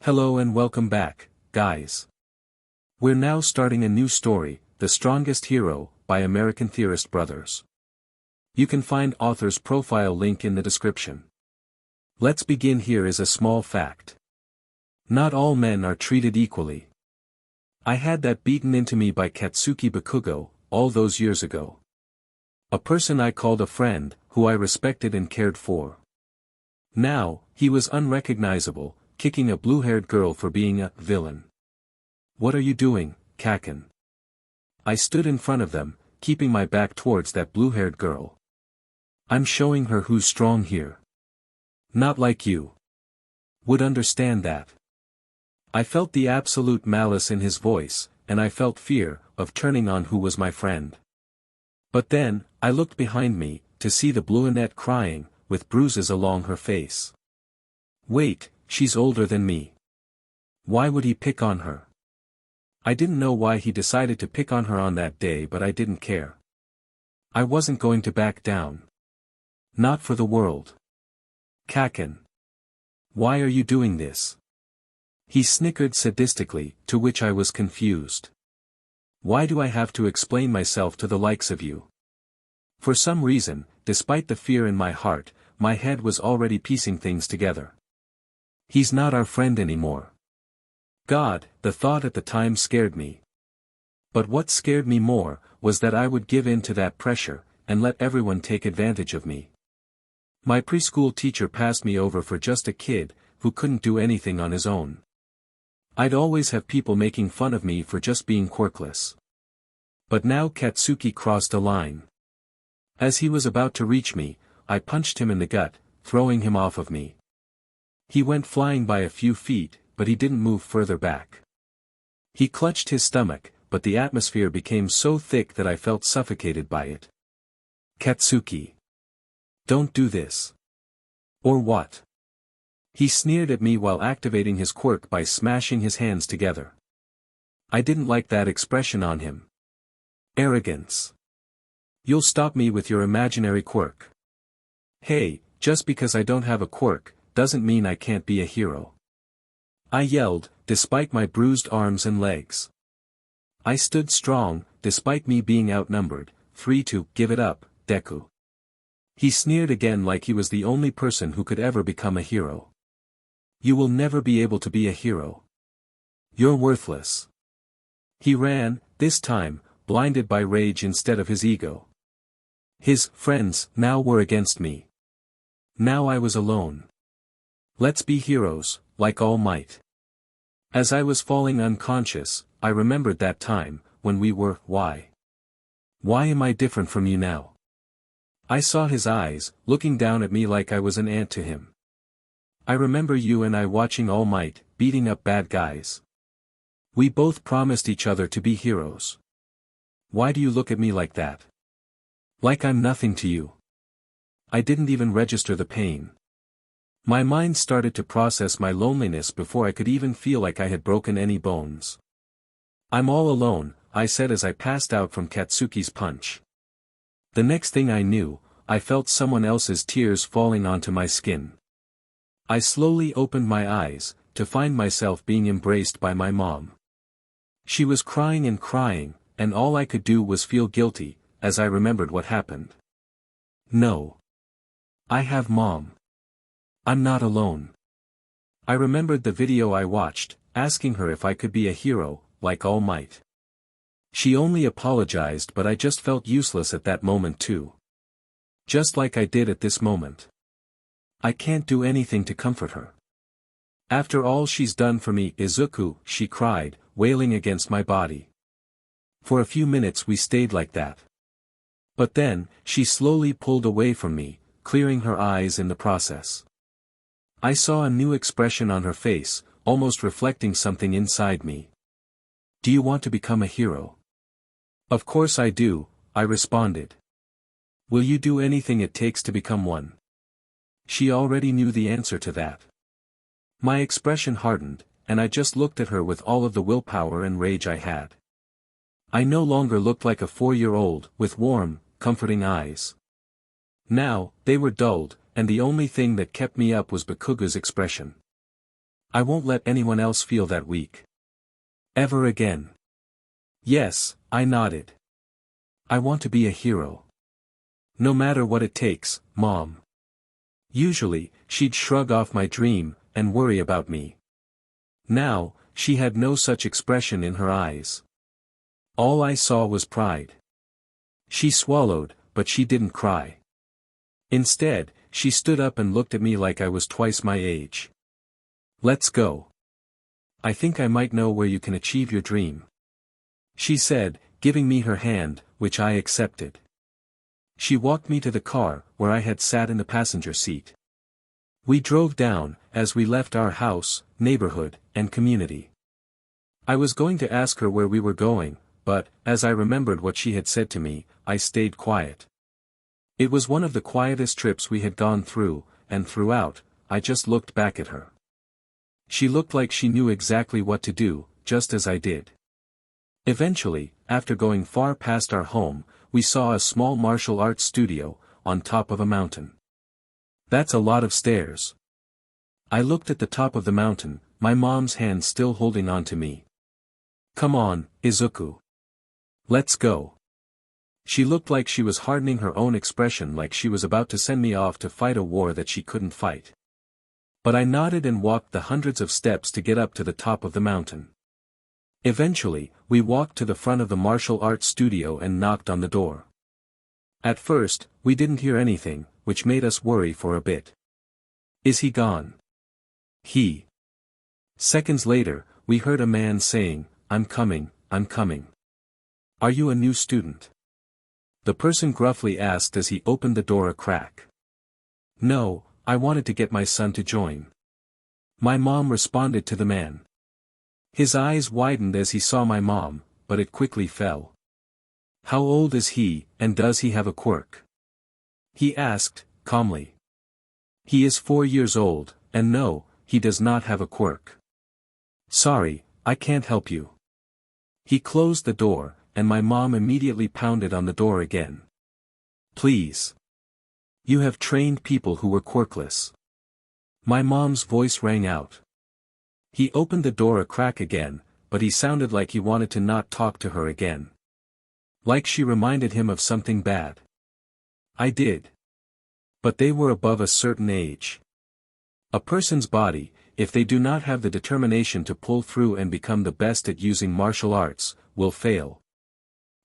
Hello and welcome back, guys. We're now starting a new story, The Strongest Hero, by AmericanTheoristBros. You can find author's profile link in the description. Let's begin. Here is a small fact. Not all men are treated equally. I had that beaten into me by Katsuki Bakugo, all those years ago. A person I called a friend, who I respected and cared for. Now, he was unrecognizable, kicking a blue-haired girl for being a villain. "What are you doing, Kaken?" I stood in front of them, keeping my back towards that blue-haired girl. "I'm showing her who's strong here. Not like you would understand that." I felt the absolute malice in his voice, and I felt fear of turning on who was my friend. But then, I looked behind me, to see the blue-annette crying, with bruises along her face. Wait, she's older than me. Why would he pick on her? I didn't know why he decided to pick on her on that day, but I didn't care. I wasn't going to back down. Not for the world. "Kaken. Why are you doing this?" He snickered sadistically, to which I was confused. "Why do I have to explain myself to the likes of you?" For some reason, despite the fear in my heart, my head was already piecing things together. He's not our friend anymore. God, the thought at the time scared me. But what scared me more, was that I would give in to that pressure, and let everyone take advantage of me. My preschool teacher passed me over for just a kid, who couldn't do anything on his own. I'd always have people making fun of me for just being quirkless. But now Katsuki crossed a line. As he was about to reach me, I punched him in the gut, throwing him off of me. He went flying by a few feet, but he didn't move further back. He clutched his stomach, but the atmosphere became so thick that I felt suffocated by it. "Katsuki. Don't do this." "Or what?" He sneered at me while activating his quirk by smashing his hands together. I didn't like that expression on him. Arrogance. "You'll stop me with your imaginary quirk." "Hey, just because I don't have a quirk, doesn't mean I can't be a hero," I yelled, despite my bruised arms and legs. I stood strong, despite me being outnumbered, 3-2, "Give it up, Deku." He sneered again like he was the only person who could ever become a hero. "You will never be able to be a hero. You're worthless." He ran, this time, blinded by rage instead of his ego. His friends now were against me. Now I was alone. Let's be heroes, like All Might. As I was falling unconscious, I remembered that time, when we were, Why am I different from you now? I saw his eyes, looking down at me like I was an ant to him. I remember you and I watching All Might, beating up bad guys. We both promised each other to be heroes. Why do you look at me like that? Like I'm nothing to you. I didn't even register the pain. My mind started to process my loneliness before I could even feel like I had broken any bones. "I'm all alone," I said as I passed out from Katsuki's punch. The next thing I knew, I felt someone else's tears falling onto my skin. I slowly opened my eyes, to find myself being embraced by my mom. She was crying, and all I could do was feel guilty, as I remembered what happened. No. I have Mom. I'm not alone. I remembered the video I watched, asking her if I could be a hero, like All Might. She only apologized, but I just felt useless at that moment too. Just like I did at this moment. I can't do anything to comfort her. After all she's done for me, Izuku, she cried, wailing against my body. For a few minutes we stayed like that. But then, she slowly pulled away from me, clearing her eyes in the process. I saw a new expression on her face, almost reflecting something inside me. "Do you want to become a hero?" "Of course I do," I responded. "Will you do anything it takes to become one?" She already knew the answer to that. My expression hardened, and I just looked at her with all of the willpower and rage I had. I no longer looked like a 4-year-old, with warm, comforting eyes. Now, they were dulled, and the only thing that kept me up was Bakugo's expression. I won't let anyone else feel that weak. Ever again. Yes, I nodded. I want to be a hero. No matter what it takes, Mom. Usually, she'd shrug off my dream, and worry about me. Now, she had no such expression in her eyes. All I saw was pride. She swallowed, but she didn't cry. Instead, she stood up and looked at me like I was twice my age. Let's go. I think I might know where you can achieve your dream. She said, giving me her hand, which I accepted. She walked me to the car, where I had sat in the passenger seat. We drove down, as we left our house, neighborhood, and community. I was going to ask her where we were going, but, as I remembered what she had said to me, I stayed quiet. It was one of the quietest trips we had gone through, and throughout, I just looked back at her. She looked like she knew exactly what to do, just as I did. Eventually, after going far past our home, we saw a small martial arts studio, on top of a mountain. That's a lot of stairs. I looked at the top of the mountain, my mom's hand still holding on to me. Come on, Izuku. Let's go. She looked like she was hardening her own expression, like she was about to send me off to fight a war that she couldn't fight. But I nodded and walked the hundreds of steps to get up to the top of the mountain. Eventually, we walked to the front of the martial arts studio and knocked on the door. At first, we didn't hear anything, which made us worry for a bit. Is he gone? Seconds later, we heard a man saying, I'm coming, I'm coming. Are you a new student? The person gruffly asked as he opened the door a crack. No, I wanted to get my son to join. My mom responded to the man. His eyes widened as he saw my mom, but it quickly fell. How old is he, and does he have a quirk? He asked, calmly. He is 4 years old, and no, he does not have a quirk. Sorry, I can't help you. He closed the door, and my mom immediately pounded on the door again. Please. You have trained people who were quirkless. My mom's voice rang out. He opened the door a crack again, but he sounded like he wanted to not talk to her again. Like she reminded him of something bad. I did. But they were above a certain age. A person's body, if they do not have the determination to pull through and become the best at using martial arts, will fail.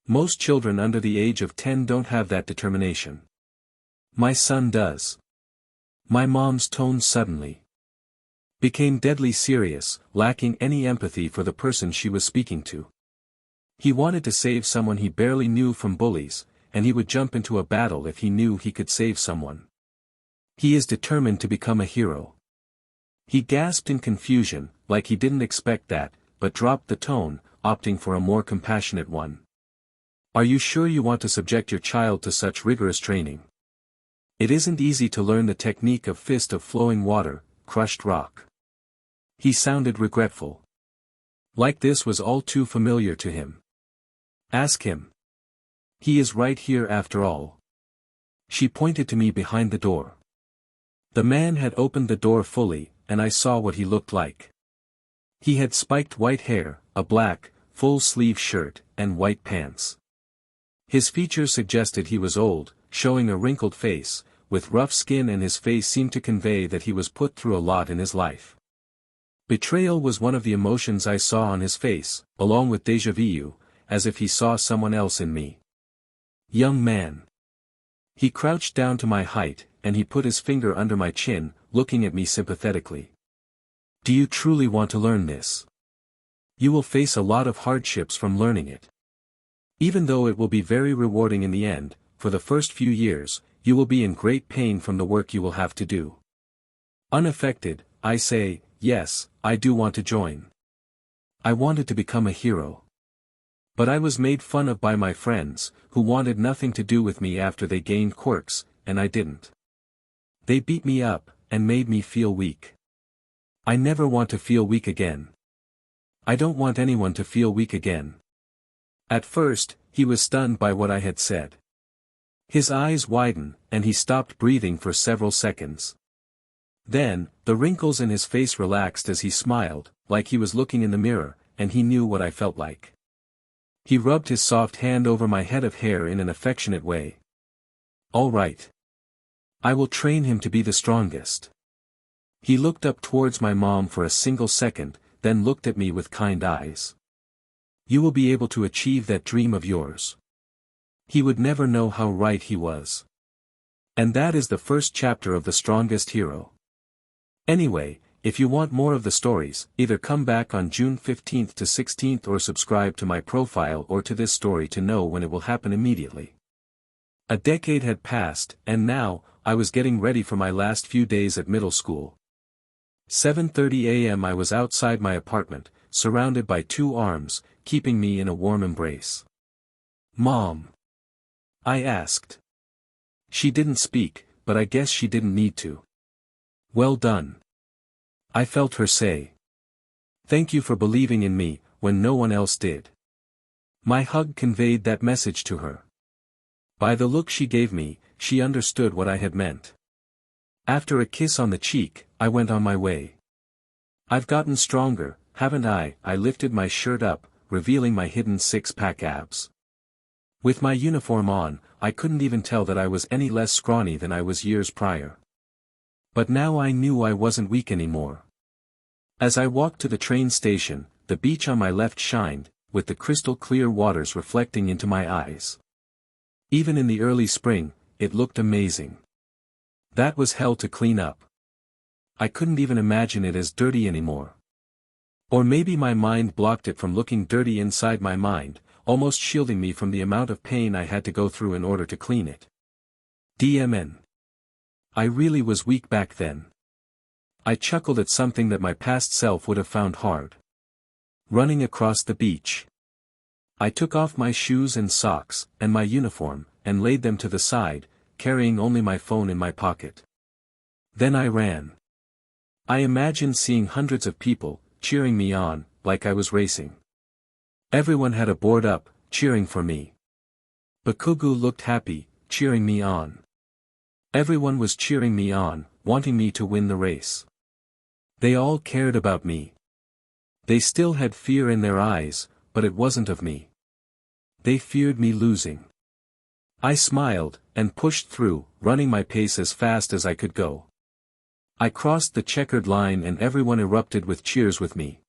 Most children under the age of 10 don't have that determination. My son does. My mom's tone suddenly became deadly serious, lacking any empathy for the person she was speaking to. He wanted to save someone he barely knew from bullies, and he would jump into a battle if he knew he could save someone. He is determined to become a hero. He gasped in confusion, like he didn't expect that, but dropped the tone, opting for a more compassionate one. Are you sure you want to subject your child to such rigorous training? It isn't easy to learn the technique of fist of flowing water, crushed rock. He sounded regretful. Like this was all too familiar to him. Ask him. He is right here after all. She pointed to me behind the door. The man had opened the door fully, and I saw what he looked like. He had spiked white hair, a black, full-sleeve shirt, and white pants. His features suggested he was old, showing a wrinkled face, with rough skin, and his face seemed to convey that he was put through a lot in his life. Betrayal was one of the emotions I saw on his face, along with déjà vu, as if he saw someone else in me. Young man. He crouched down to my height, and he put his finger under my chin, looking at me sympathetically. Do you truly want to learn this? You will face a lot of hardships from learning it. Even though it will be very rewarding in the end, for the first few years, you will be in great pain from the work you will have to do. Unaffected, I say, yes, I do want to join. I wanted to become a hero. But I was made fun of by my friends, who wanted nothing to do with me after they gained quirks, and I didn't. They beat me up, and made me feel weak. I never want to feel weak again. I don't want anyone to feel weak again. At first, he was stunned by what I had said. His eyes widened, and he stopped breathing for several seconds. Then, the wrinkles in his face relaxed as he smiled, like he was looking in the mirror, and he knew what I felt like. He rubbed his soft hand over my head of hair in an affectionate way. All right. I will train him to be the strongest. He looked up towards my mom for a single second, then looked at me with kind eyes. You will be able to achieve that dream of yours. He would never know how right he was. And that is the first chapter of The Strongest Hero. Anyway, if you want more of the stories, either come back on June 15th to 16th or subscribe to my profile or to this story to know when it will happen immediately. A decade had passed, and now, I was getting ready for my last few days at middle school. 7:30 a.m. I was outside my apartment, surrounded by two arms, keeping me in a warm embrace. Mom? I asked. She didn't speak, but I guess she didn't need to. Well done. I felt her say. Thank you for believing in me, when no one else did. My hug conveyed that message to her. By the look she gave me, she understood what I had meant. After a kiss on the cheek, I went on my way. I've gotten stronger, haven't I? I lifted my shirt up, revealing my hidden six-pack abs. With my uniform on, I couldn't even tell that I was any less scrawny than I was years prior. But now I knew I wasn't weak anymore. As I walked to the train station, the beach on my left shined, with the crystal-clear waters reflecting into my eyes. Even in the early spring, it looked amazing. That was hell to clean up. I couldn't even imagine it as dirty anymore. Or maybe my mind blocked it from looking dirty inside my mind, almost shielding me from the amount of pain I had to go through in order to clean it. DMN. I really was weak back then. I chuckled at something that my past self would have found hard. Running across the beach. I took off my shoes and socks, and my uniform, and laid them to the side, carrying only my phone in my pocket. Then I ran. I imagined seeing hundreds of people, cheering me on, like I was racing. Everyone had a board up, cheering for me. Bakugo looked happy, cheering me on. Everyone was cheering me on, wanting me to win the race. They all cared about me. They still had fear in their eyes, but it wasn't of me. They feared me losing. I smiled, and pushed through, running my pace as fast as I could go. I crossed the checkered line and everyone erupted with cheers with me.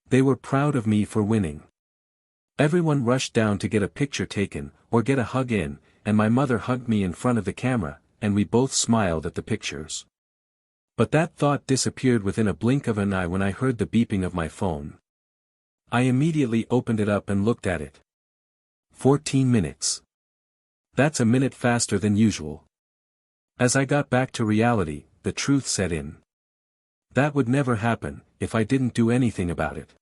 They were proud of me for winning. Everyone rushed down to get a picture taken, or get a hug in, and my mother hugged me in front of the camera, and we both smiled at the pictures. But that thought disappeared within a blink of an eye when I heard the beeping of my phone. I immediately opened it up and looked at it. 14 minutes. That's a minute faster than usual. As I got back to reality, the truth set in. That would never happen, if I didn't do anything about it.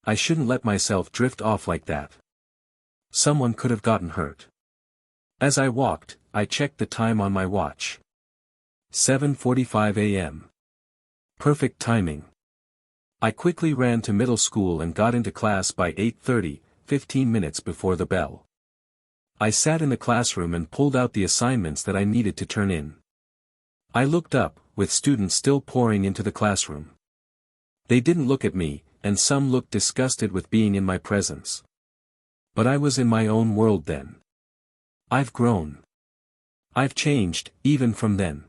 I shouldn't let myself drift off like that. Someone could have gotten hurt. As I walked, I checked the time on my watch. 7:45 a.m. Perfect timing. I quickly ran to middle school and got into class by 8:30, 15 minutes before the bell. I sat in the classroom and pulled out the assignments that I needed to turn in. I looked up, with students still pouring into the classroom. They didn't look at me, and some looked disgusted with being in my presence. But I was in my own world then. I've grown. I've changed, even from then.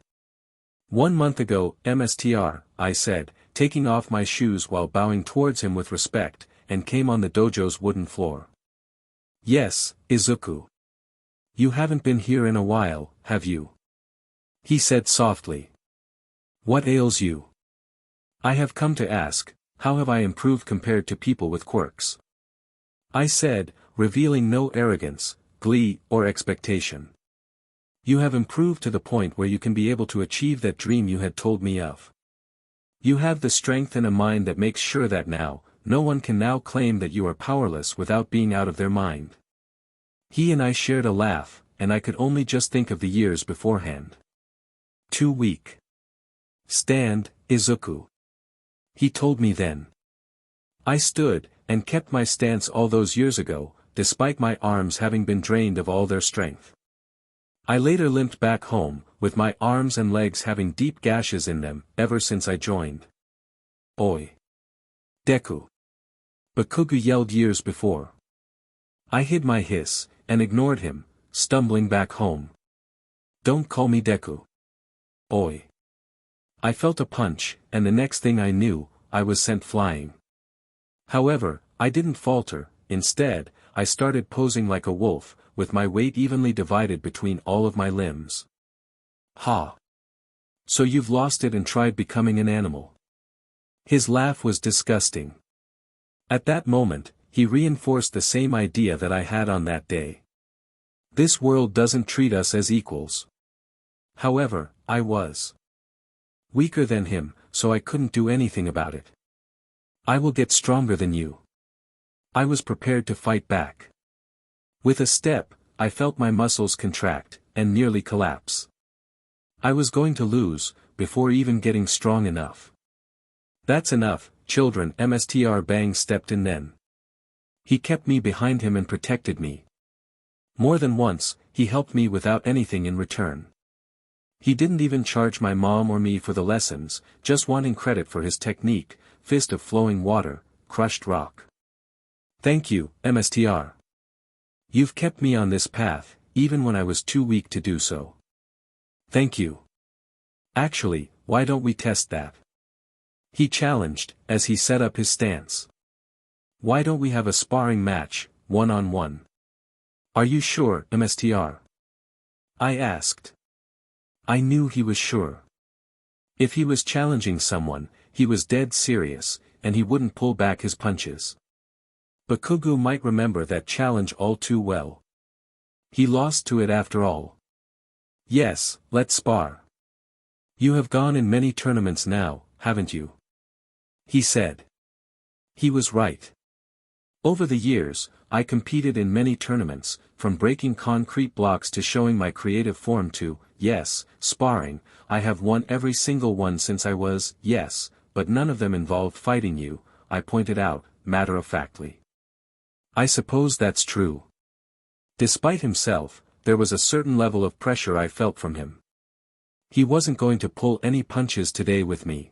1 month ago, MSTR, I said, taking off my shoes while bowing towards him with respect, and came on the dojo's wooden floor. Yes, Izuku. You haven't been here in a while, have you? He said softly. What ails you? I have come to ask, how have I improved compared to people with quirks? I said, revealing no arrogance, glee, or expectation. You have improved to the point where you can be able to achieve that dream you had told me of. You have the strength and a mind that makes sure that now, no one can now claim that you are powerless without being out of their mind. He and I shared a laugh, and I could only just think of the years beforehand. Too weak. Stand, Izuku. He told me then. I stood, and kept my stance all those years ago, despite my arms having been drained of all their strength. I later limped back home, with my arms and legs having deep gashes in them, ever since I joined. Oi! Deku! Bakugo yelled years before. I hid my hiss, and ignored him, stumbling back home. Don't call me Deku. Oi! I felt a punch, and the next thing I knew, I was sent flying. However, I didn't falter. Instead, I started posing like a wolf, with my weight evenly divided between all of my limbs. Ha! So you've lost it and tried becoming an animal. His laugh was disgusting. At that moment, he reinforced the same idea that I had on that day. This world doesn't treat us as equals. However, I was weaker than him, so I couldn't do anything about it. I will get stronger than you. I was prepared to fight back. With a step, I felt my muscles contract, and nearly collapse. I was going to lose, before even getting strong enough. That's enough, children. Mr. Bang stepped in then. He kept me behind him and protected me. More than once, he helped me without anything in return. He didn't even charge my mom or me for the lessons, just wanting credit for his technique, fist of flowing water, crushed rock. Thank you, Mr. You've kept me on this path, even when I was too weak to do so. Thank you. Actually, why don't we test that? He challenged, as he set up his stance. Why don't we have a sparring match, one-on-one? Are you sure, Mr.? I asked. I knew he was sure. If he was challenging someone, he was dead serious, and he wouldn't pull back his punches. Bakugo might remember that challenge all too well. He lost to it after all. Yes, let's spar. You have gone in many tournaments now, haven't you? He said. He was right. Over the years, I competed in many tournaments, from breaking concrete blocks to showing my creative form to, yes, sparring. I have won every single one since I was, yes, but none of them involved fighting you, I pointed out, matter-of-factly. I suppose that's true. Despite himself, there was a certain level of pressure I felt from him. He wasn't going to pull any punches today with me.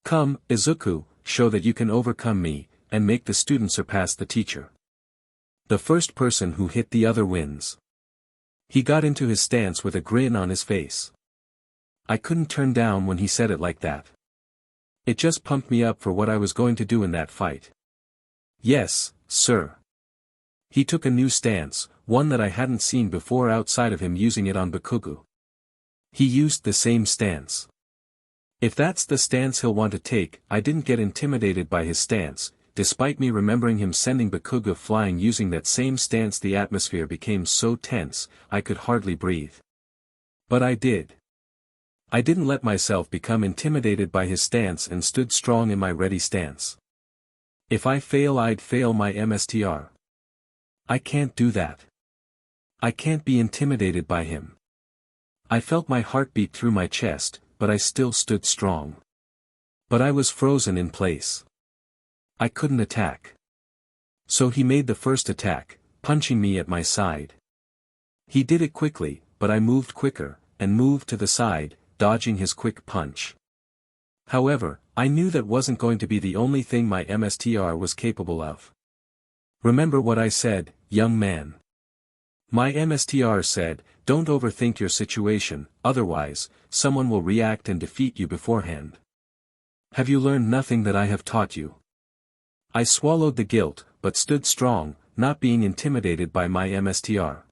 Come, Izuku, show that you can overcome me, and make the student surpass the teacher. The first person who hit the other wins. He got into his stance with a grin on his face. I couldn't turn down when he said it like that. It just pumped me up for what I was going to do in that fight. Yes, sir. He took a new stance, one that I hadn't seen before outside of him using it on Bakugo. He used the same stance. If that's the stance he'll want to take, I didn't get intimidated by his stance, despite me remembering him sending Bakugo flying using that same stance. The atmosphere became so tense, I could hardly breathe. But I did. I didn't let myself become intimidated by his stance and stood strong in my ready stance. If I fail, I'd fail my Mr. I can't do that. I can't be intimidated by him. I felt my heart beat through my chest, but I still stood strong. But I was frozen in place. I couldn't attack. So he made the first attack, punching me at my side. He did it quickly, but I moved quicker, and moved to the side, dodging his quick punch. However, I knew that wasn't going to be the only thing my Mr. was capable of. Remember what I said, young man. My Mr. said, don't overthink your situation, otherwise, someone will react and defeat you beforehand. Have you learned nothing that I have taught you? I swallowed the guilt, but stood strong, not being intimidated by my Mr.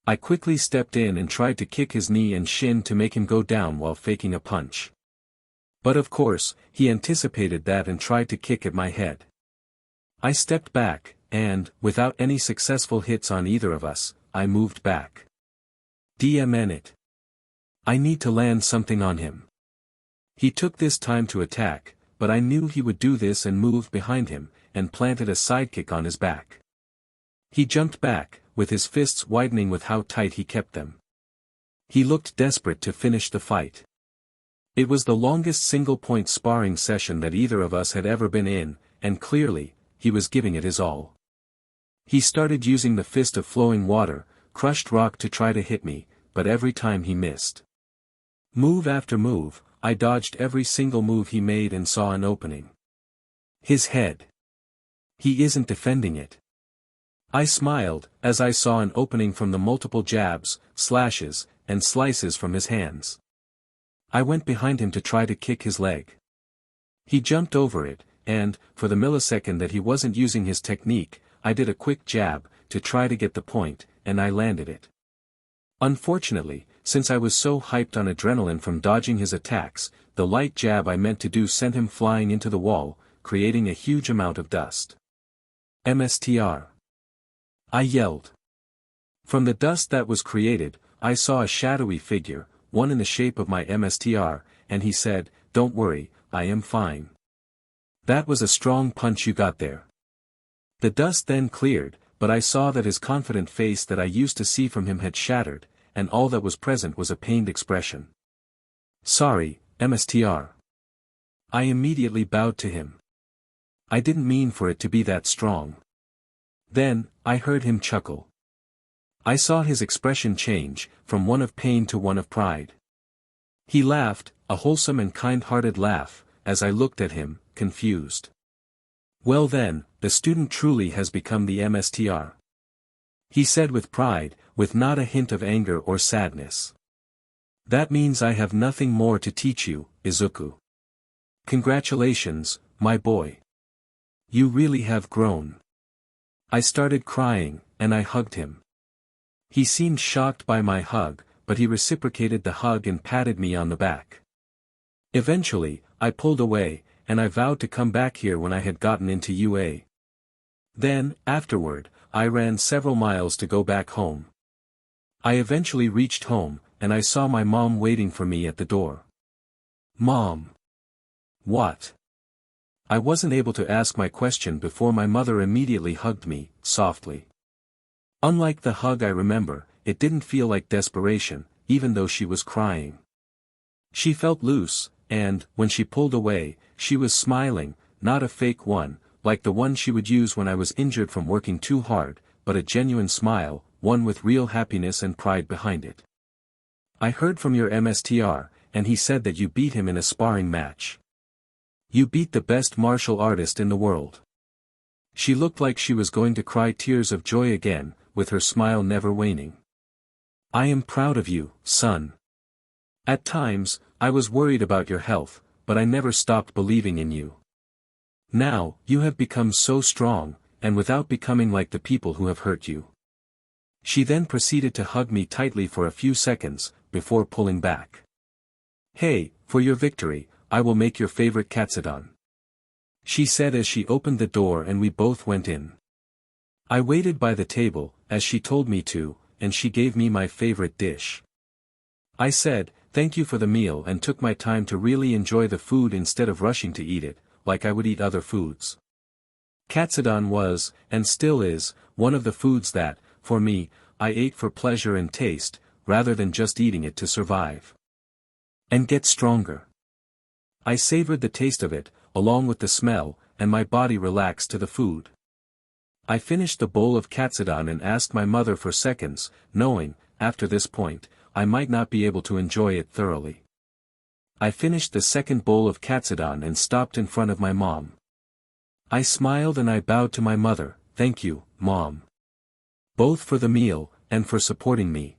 I quickly stepped in and tried to kick his knee and shin to make him go down while faking a punch. But of course, he anticipated that and tried to kick at my head. I stepped back, and, without any successful hits on either of us, I moved back. DMN it. I need to land something on him. He took this time to attack, but I knew he would do this and moved behind him, and planted a sidekick on his back. He jumped back, with his fists widening with how tight he kept them. He looked desperate to finish the fight. It was the longest single-point sparring session that either of us had ever been in, and clearly, he was giving it his all. He started using the fist of flowing water, crushed rock to try to hit me, but every time he missed. Move after move, I dodged every single move he made and saw an opening. His head. He isn't defending it. I smiled, as I saw an opening from the multiple jabs, slashes, and slices from his hands. I went behind him to try to kick his leg. He jumped over it, and, for the millisecond that he wasn't using his technique, I did a quick jab, to try to get the point, and I landed it. Unfortunately, since I was so hyped on adrenaline from dodging his attacks, the light jab I meant to do sent him flying into the wall, creating a huge amount of dust. MSTR. I yelled. From the dust that was created, I saw a shadowy figure, one in the shape of my MSTR, and he said, "Don't worry, I am fine." That was a strong punch you got there. The dust then cleared, but I saw that his confident face that I used to see from him had shattered, and all that was present was a pained expression. "Sorry, MSTR." I immediately bowed to him. I didn't mean for it to be that strong. Then, I heard him chuckle. I saw his expression change, from one of pain to one of pride. He laughed, a wholesome and kind-hearted laugh, as I looked at him, confused. "Well then, the student truly has become the MSTR," he said with pride, with not a hint of anger or sadness. "That means I have nothing more to teach you, Izuku. Congratulations, my boy. You really have grown." I started crying, and I hugged him. He seemed shocked by my hug, but he reciprocated the hug and patted me on the back. Eventually, I pulled away, and I vowed to come back here when I had gotten into UA. Then, afterward, I ran several miles to go back home. I eventually reached home, and I saw my mom waiting for me at the door. "Mom." "What?" I wasn't able to ask my question before my mother immediately hugged me, softly. Unlike the hug I remember, it didn't feel like desperation, even though she was crying. She felt loose, and, when she pulled away, she was smiling, not a fake one, like the one she would use when I was injured from working too hard, but a genuine smile, one with real happiness and pride behind it. "I heard from your MSTR, and he said that you beat him in a sparring match. You beat the best martial artist in the world." She looked like she was going to cry tears of joy again, with her smile never waning. "I am proud of you, son. At times, I was worried about your health, but I never stopped believing in you. Now, you have become so strong, and without becoming like the people who have hurt you." She then proceeded to hug me tightly for a few seconds, before pulling back. "Hey, for your victory, I will make your favorite katsudon," she said as she opened the door and we both went in. I waited by the table, as she told me to, and she gave me my favorite dish. I said, "Thank you for the meal," and took my time to really enjoy the food instead of rushing to eat it, like I would eat other foods. Katsudon was, and still is, one of the foods that, for me, I ate for pleasure and taste, rather than just eating it to survive and get stronger. I savored the taste of it, along with the smell, and my body relaxed to the food. I finished the bowl of katsudon and asked my mother for seconds, knowing, after this point, I might not be able to enjoy it thoroughly. I finished the second bowl of katsudon and stopped in front of my mom. I smiled and I bowed to my mother, "Thank you, Mom. Both for the meal, and for supporting me."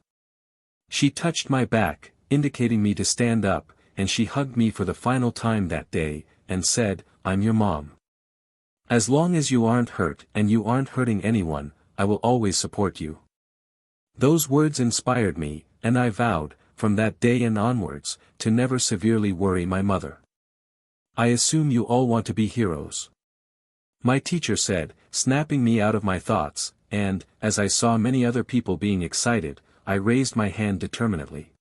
She touched my back, indicating me to stand up, and she hugged me for the final time that day, and said, "I'm your mom. As long as you aren't hurt and you aren't hurting anyone, I will always support you." Those words inspired me, and I vowed, from that day and onwards, to never severely worry my mother. "I assume you all want to be heroes," my teacher said, snapping me out of my thoughts, and, as I saw many other people being excited, I raised my hand determinedly.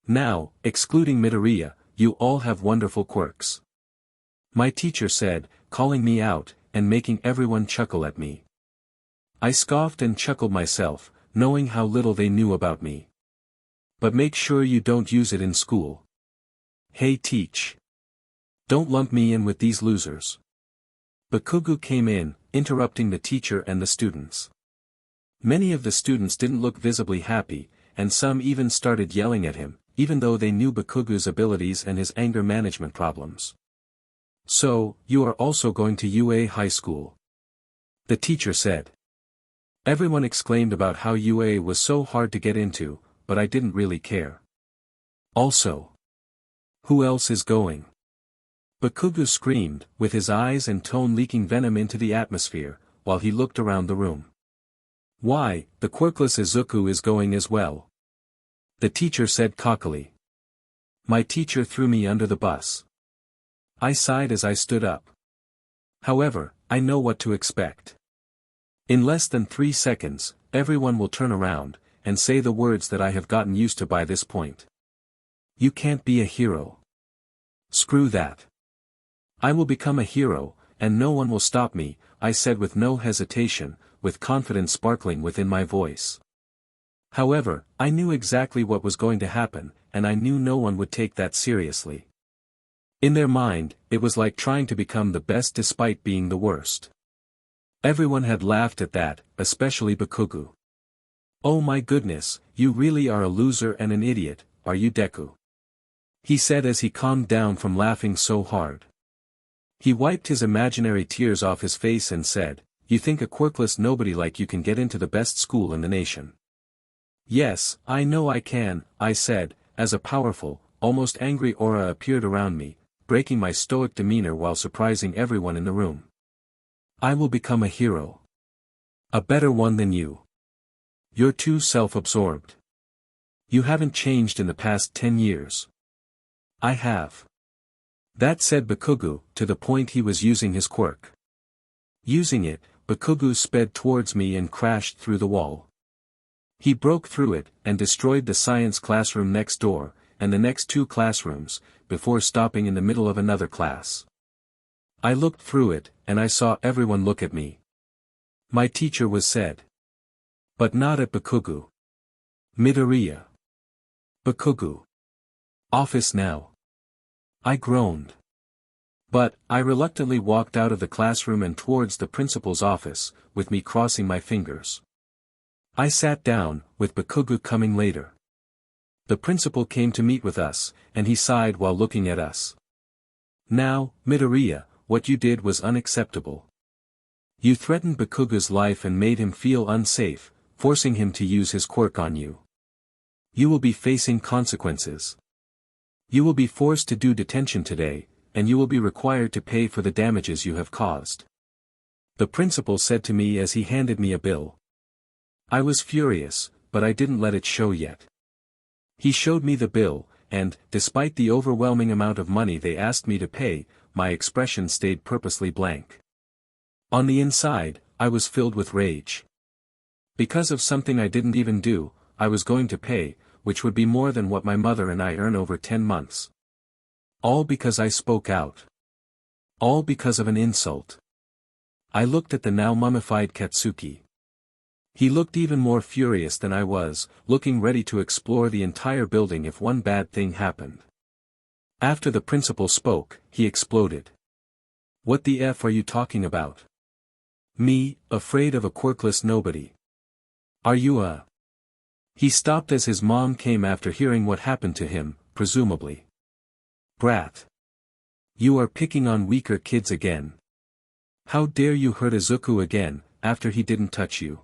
"Now, excluding Midoriya, you all have wonderful quirks," my teacher said, calling me out, and making everyone chuckle at me. I scoffed and chuckled myself, knowing how little they knew about me. "But make sure you don't use it in school. Hey teach. Don't lump me in with these losers." Bakugo came in, interrupting the teacher and the students. Many of the students didn't look visibly happy, and some even started yelling at him, even though they knew Bakugu's abilities and his anger management problems. "So, you are also going to UA High School?" the teacher said. Everyone exclaimed about how UA was so hard to get into, but I didn't really care. Also, who else is going? Bakugu screamed, with his eyes and tone leaking venom into the atmosphere, while he looked around the room. "Why, the quirkless Izuku is going as well," the teacher said cockily. My teacher threw me under the bus. I sighed as I stood up. However, I know what to expect. In less than 3 seconds, everyone will turn around, and say the words that I have gotten used to by this point. "You can't be a hero." "Screw that. I will become a hero, and no one will stop me," I said with no hesitation, with confidence sparkling within my voice. However, I knew exactly what was going to happen, and I knew no one would take that seriously. In their mind, it was like trying to become the best despite being the worst. Everyone had laughed at that, especially Bakugu. "Oh my goodness, you really are a loser and an idiot, are you, Deku?" he said as he calmed down from laughing so hard. He wiped his imaginary tears off his face and said, "You think a quirkless nobody like you can get into the best school in the nation?" "Yes, I know I can," I said, as a powerful, almost angry aura appeared around me, breaking my stoic demeanor while surprising everyone in the room. "I will become a hero. A better one than you. You're too self-absorbed. You haven't changed in the past 10 years. I have." That said Bakugu, to the point he was using his quirk. Using it, Bakugu sped towards me and crashed through the wall. He broke through it, and destroyed the science classroom next door, and the next 2 classrooms, before stopping in the middle of another class. I looked through it, and I saw everyone look at me. My teacher was said. But not at Bakugu. "Midoriya. Bakugu. Office now." I groaned. But, I reluctantly walked out of the classroom and towards the principal's office, with me crossing my fingers. I sat down, with Bakugu coming later. The principal came to meet with us, and he sighed while looking at us. "Now, Midoriya, what you did was unacceptable. You threatened Bakugu's life and made him feel unsafe, forcing him to use his quirk on you. You will be facing consequences. You will be forced to do detention today, and you will be required to pay for the damages you have caused," the principal said to me as he handed me a bill. I was furious, but I didn't let it show yet. He showed me the bill, and, despite the overwhelming amount of money they asked me to pay, my expression stayed purposely blank. On the inside, I was filled with rage. Because of something I didn't even do, I was going to pay, which would be more than what my mother and I earn over 10 months. All because I spoke out. All because of an insult. I looked at the now mummified Katsuki. He looked even more furious than I was, looking ready to explore the entire building if one bad thing happened. After the principal spoke, he exploded. "What the F are you talking about? Me, afraid of a quirkless nobody? Are you a—" He stopped as his mom came after hearing what happened to him, presumably. "Brat. You are picking on weaker kids again. How dare you hurt Izuku again, after he didn't touch you?"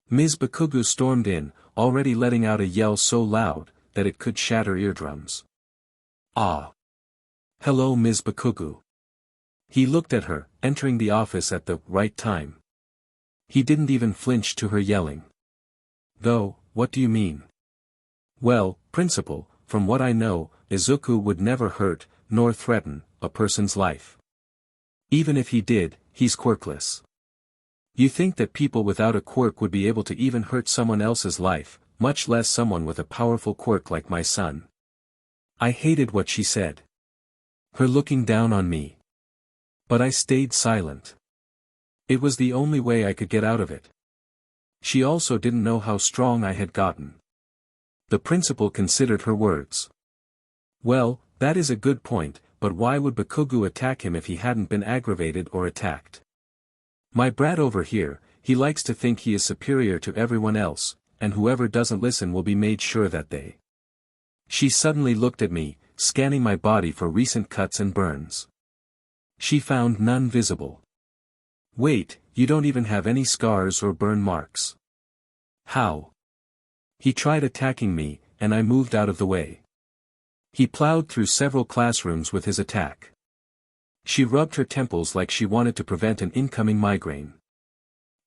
Ms. Bakugu stormed in, already letting out a yell so loud, that it could shatter eardrums. "Ah. Hello Ms. Bakugu." He looked at her, entering the office at the right time. He didn't even flinch to her yelling. "Though, what do you mean?" "Well, principal, from what I know, Izuku would never hurt, nor threaten, a person's life. Even if he did, he's quirkless. You think that people without a quirk would be able to even hurt someone else's life, much less someone with a powerful quirk like my son?" I hated what she said. Her looking down on me. But I stayed silent. It was the only way I could get out of it. She also didn't know how strong I had gotten. The principal considered her words. "Well, that is a good point, but why would Bakugu attack him if he hadn't been aggravated or attacked? My brat over here, he likes to think he is superior to everyone else, and whoever doesn't listen will be made sure that they. She suddenly looked at me, scanning my body for recent cuts and burns. She found none visible. Wait, you don't even have any scars or burn marks. How? He tried attacking me, and I moved out of the way. He plowed through several classrooms with his attack. She rubbed her temples like she wanted to prevent an incoming migraine.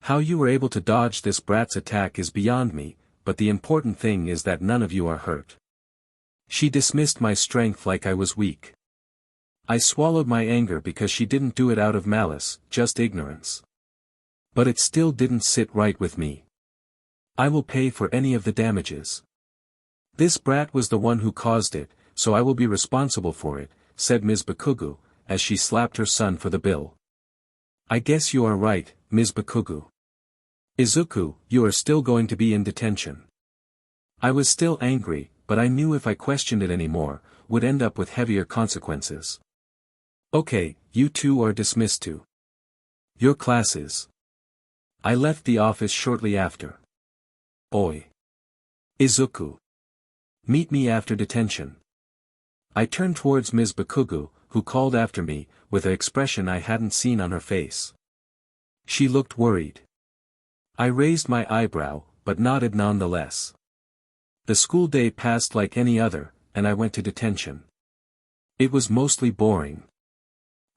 How you were able to dodge this brat's attack is beyond me, but the important thing is that none of you are hurt. She dismissed my strength like I was weak. I swallowed my anger because she didn't do it out of malice, just ignorance. But it still didn't sit right with me. I will pay for any of the damages. This brat was the one who caused it, so I will be responsible for it, said Ms. Bakugu, as she slapped her son for the bill. I guess you are right, Ms. Bakugu. Izuku, you are still going to be in detention. I was still angry, but I knew if I questioned it anymore, would end up with heavier consequences. Okay, you two are dismissed to your classes. I left the office shortly after. Oi. Izuku. Meet me after detention. I turned towards Ms. Bakugu, who called after me, with an expression I hadn't seen on her face. She looked worried. I raised my eyebrow, but nodded nonetheless. The school day passed like any other, and I went to detention. It was mostly boring.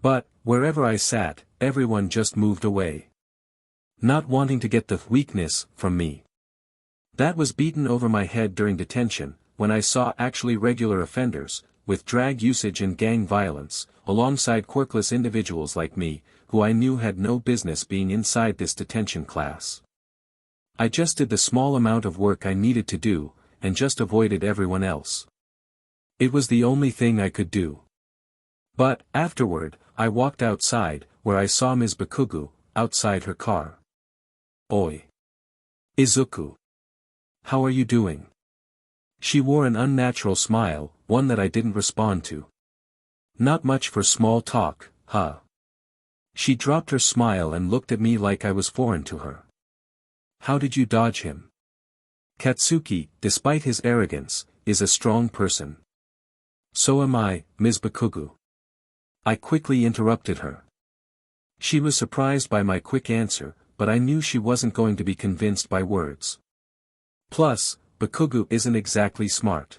But, wherever I sat, everyone just moved away. Not wanting to get the weakness from me. That was beaten over my head during detention, when I saw actually regular offenders, with drag usage and gang violence, alongside quirkless individuals like me, who I knew had no business being inside this detention class. I just did the small amount of work I needed to do, and just avoided everyone else. It was the only thing I could do. But, afterward, I walked outside, where I saw Ms. Bakugu, outside her car. Oi. Izuku. How are you doing? She wore an unnatural smile, one that I didn't respond to. Not much for small talk, huh? She dropped her smile and looked at me like I was foreign to her. How did you dodge him? Katsuki, despite his arrogance, is a strong person. So am I, Ms. Bakugu. I quickly interrupted her. She was surprised by my quick answer, but I knew she wasn't going to be convinced by words. Plus, Bakugu isn't exactly smart.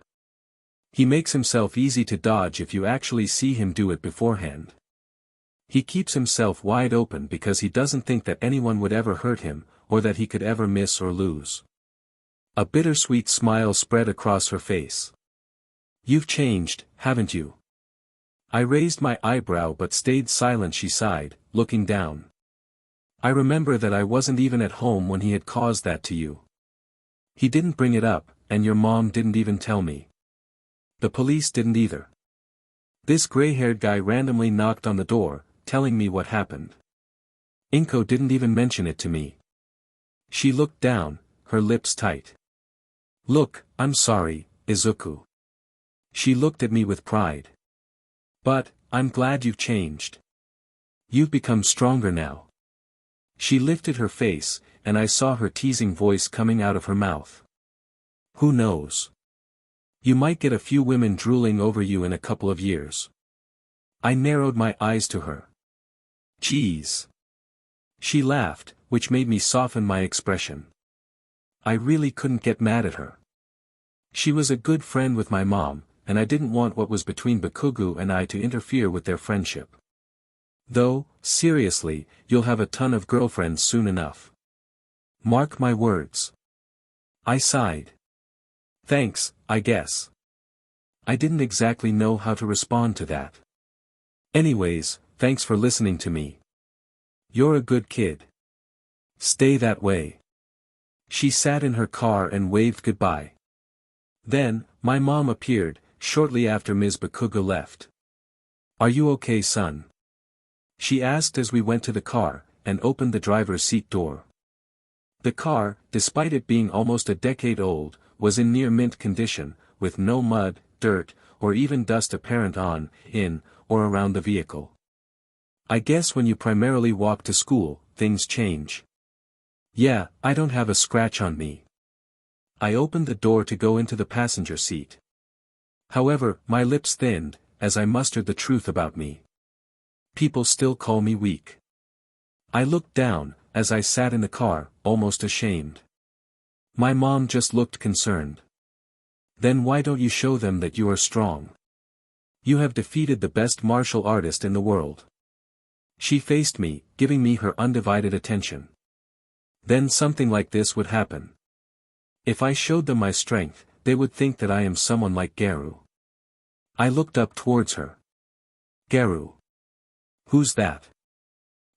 He makes himself easy to dodge if you actually see him do it beforehand. He keeps himself wide open because he doesn't think that anyone would ever hurt him, or that he could ever miss or lose. A bittersweet smile spread across her face. You've changed, haven't you? I raised my eyebrow but stayed silent. She sighed, looking down. I remember that I wasn't even at home when he had caused that to you. He didn't bring it up, and your mom didn't even tell me. The police didn't either. This gray-haired guy randomly knocked on the door, telling me what happened. Inko didn't even mention it to me. She looked down, her lips tight. Look, I'm sorry, Izuku. She looked at me with pride. But, I'm glad you've changed. You've become stronger now. She lifted her face, and I saw her teasing voice coming out of her mouth. Who knows? You might get a few women drooling over you in a couple of years. I narrowed my eyes to her. Geez. She laughed, which made me soften my expression. I really couldn't get mad at her. She was a good friend with my mom, and I didn't want what was between Bakugu and I to interfere with their friendship. Though, seriously, you'll have a ton of girlfriends soon enough. Mark my words. I sighed. Thanks, I guess. I didn't exactly know how to respond to that. Anyways, thanks for listening to me. You're a good kid. Stay that way. She sat in her car and waved goodbye. Then, my mom appeared, shortly after Ms. Bakugu left. Are you okay, son? She asked as we went to the car, and opened the driver's seat door. The car, despite it being almost a decade old, was in near mint condition, with no mud, dirt, or even dust apparent on, in, or around the vehicle. I guess when you primarily walk to school, things change. Yeah, I don't have a scratch on me. I opened the door to go into the passenger seat. However, my lips thinned, as I mustered the truth about me. People still call me weak. I looked down, as I sat in the car, almost ashamed. My mom just looked concerned. Then why don't you show them that you are strong? You have defeated the best martial artist in the world. She faced me, giving me her undivided attention. Then something like this would happen. If I showed them my strength, they would think that I am someone like Garu. I looked up towards her. Garu. Who's that?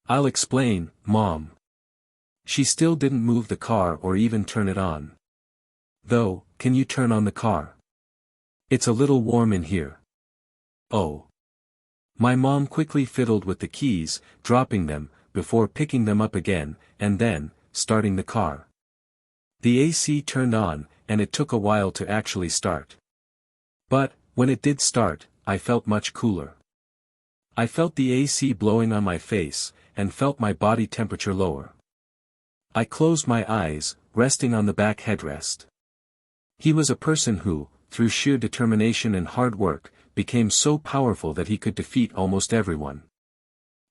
I'll explain, Mom. She still didn't move the car or even turn it on. Though, can you turn on the car? It's a little warm in here. Oh. My mom quickly fiddled with the keys, dropping them, before picking them up again, and then, starting the car. The AC turned on, and it took a while to actually start. But, when it did start, I felt much cooler. I felt the AC blowing on my face, and felt my body temperature lower. I closed my eyes, resting on the back headrest. He was a person who, through sheer determination and hard work, became so powerful that he could defeat almost everyone.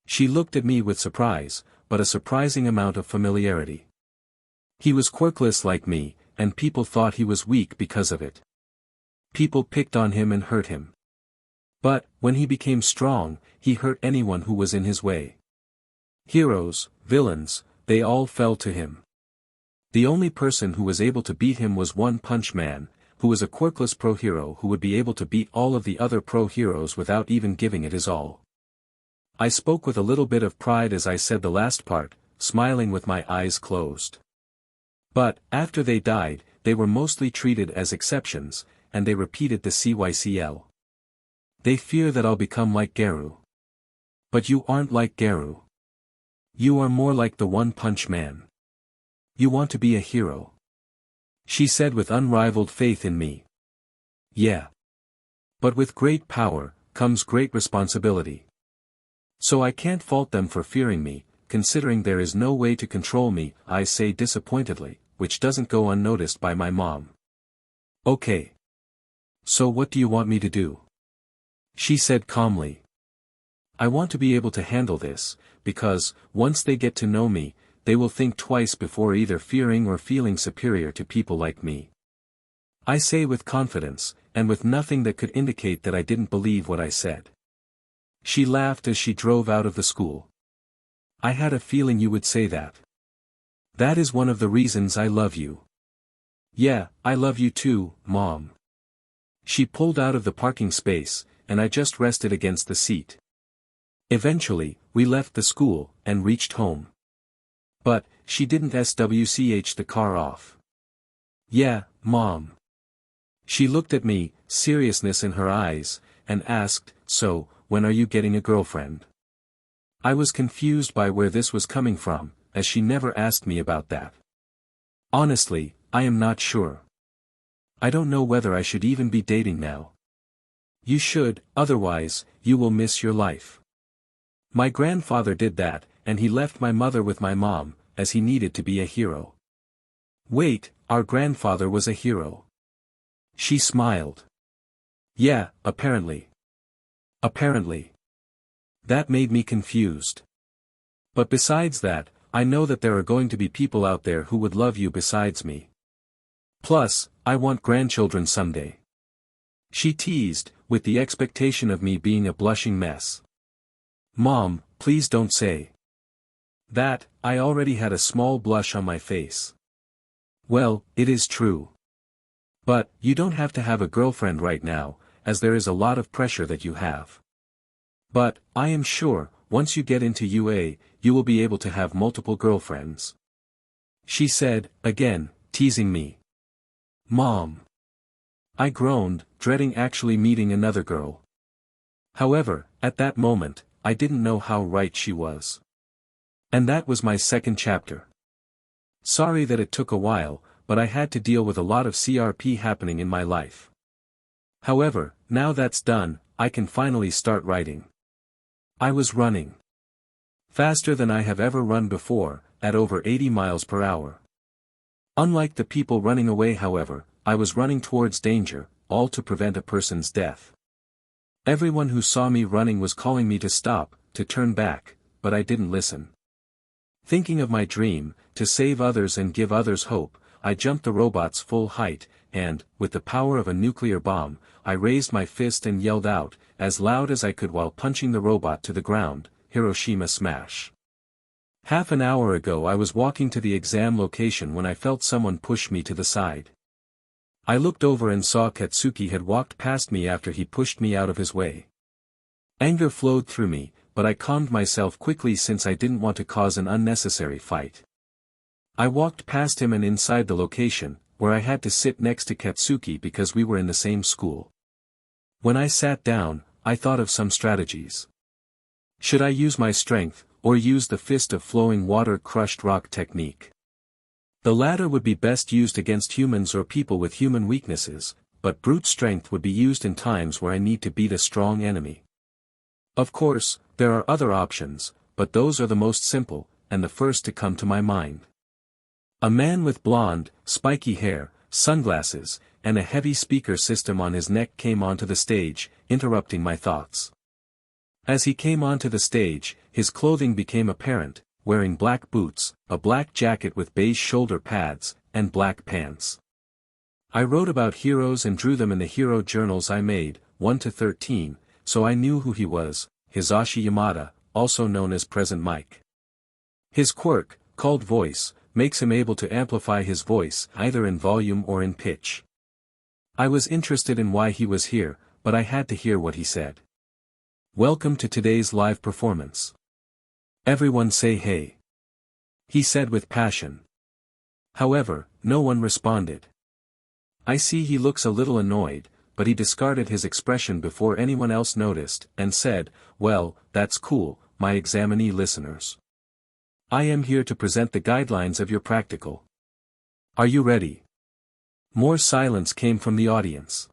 She looked at me with surprise, but a surprising amount of familiarity. He was quirkless like me, and people thought he was weak because of it. People picked on him and hurt him. But, when he became strong, he hurt anyone who was in his way. Heroes, villains, they all fell to him. The only person who was able to beat him was One Punch Man, who was a quirkless pro-hero who would be able to beat all of the other pro-heroes without even giving it his all. I spoke with a little bit of pride as I said the last part, smiling with my eyes closed. But, after they died, they were mostly treated as exceptions, and they repeated the CYCL. They fear that I'll become like Garu. But you aren't like Garu. You are more like the One Punch Man. You want to be a hero. She said with unrivaled faith in me. Yeah. But with great power, comes great responsibility. So I can't fault them for fearing me, considering there is no way to control me, I say disappointedly, which doesn't go unnoticed by my mom. Okay. So what do you want me to do? She said calmly. I want to be able to handle this, because, once they get to know me, they will think twice before either fearing or feeling superior to people like me. I say with confidence, and with nothing that could indicate that I didn't believe what I said. She laughed as she drove out of the school. I had a feeling you would say that. That is one of the reasons I love you. Yeah, I love you too, Mom. She pulled out of the parking space, and I just rested against the seat. Eventually, we left the school, and reached home. But, she didn't switch the car off. Yeah, Mom. She looked at me, seriousness in her eyes, and asked, so, when are you getting a girlfriend? I was confused by where this was coming from, as she never asked me about that. Honestly, I am not sure. I don't know whether I should even be dating now. You should, otherwise, you will miss your life. My grandfather did that, and he left my mother with my mom, as he needed to be a hero. Wait, our grandfather was a hero. She smiled. Yeah, apparently. Apparently. That made me confused. But besides that, I know that there are going to be people out there who would love you besides me. Plus, I want grandchildren someday. She teased, with the expectation of me being a blushing mess. Mom, please don't say that. I already had a small blush on my face. Well, it is true. But, you don't have to have a girlfriend right now, as there is a lot of pressure that you have. But, I am sure, once you get into UA, you will be able to have multiple girlfriends. She said, again, teasing me. Mom. I groaned, dreading actually meeting another girl. However, at that moment, I didn't know how right she was. And that was my second chapter. Sorry that it took a while, but I had to deal with a lot of CRP happening in my life. However, now that's done, I can finally start writing. I was running faster than I have ever run before, at over 80 miles per hour. Unlike the people running away, however, I was running towards danger, all to prevent a person's death. Everyone who saw me running was calling me to stop, to turn back, but I didn't listen. Thinking of my dream, to save others and give others hope, I jumped the robot's full height, and, with the power of a nuclear bomb, I raised my fist and yelled out, as loud as I could while punching the robot to the ground, "Hiroshima smash." Half an hour ago I was walking to the exam location when I felt someone push me to the side. I looked over and saw Katsuki had walked past me after he pushed me out of his way. Anger flowed through me, but I calmed myself quickly since I didn't want to cause an unnecessary fight. I walked past him and inside the location, where I had to sit next to Katsuki because we were in the same school. When I sat down, I thought of some strategies. Should I use my strength, or use the fist of flowing water crushed rock technique? The latter would be best used against humans or people with human weaknesses, but brute strength would be used in times where I need to beat a strong enemy. Of course, there are other options, but those are the most simple, and the first to come to my mind. A man with blonde, spiky hair, sunglasses, and a heavy speaker system on his neck came onto the stage, interrupting my thoughts. As he came onto the stage, his clothing became apparent, wearing black boots, a black jacket with beige shoulder pads, and black pants. I wrote about heroes and drew them in the hero journals I made, 1 to 13, so I knew who he was, Hisashi Yamada, also known as Present Mike. His quirk, called voice, makes him able to amplify his voice either in volume or in pitch. I was interested in why he was here, but I had to hear what he said. "Welcome to today's live performance. Everyone say hey," he said with passion. However, no one responded. I see he looks a little annoyed, but he discarded his expression before anyone else noticed, and said, "Well, that's cool, my examinee listeners. I am here to present the guidelines of your practical. Are you ready?" More silence came from the audience.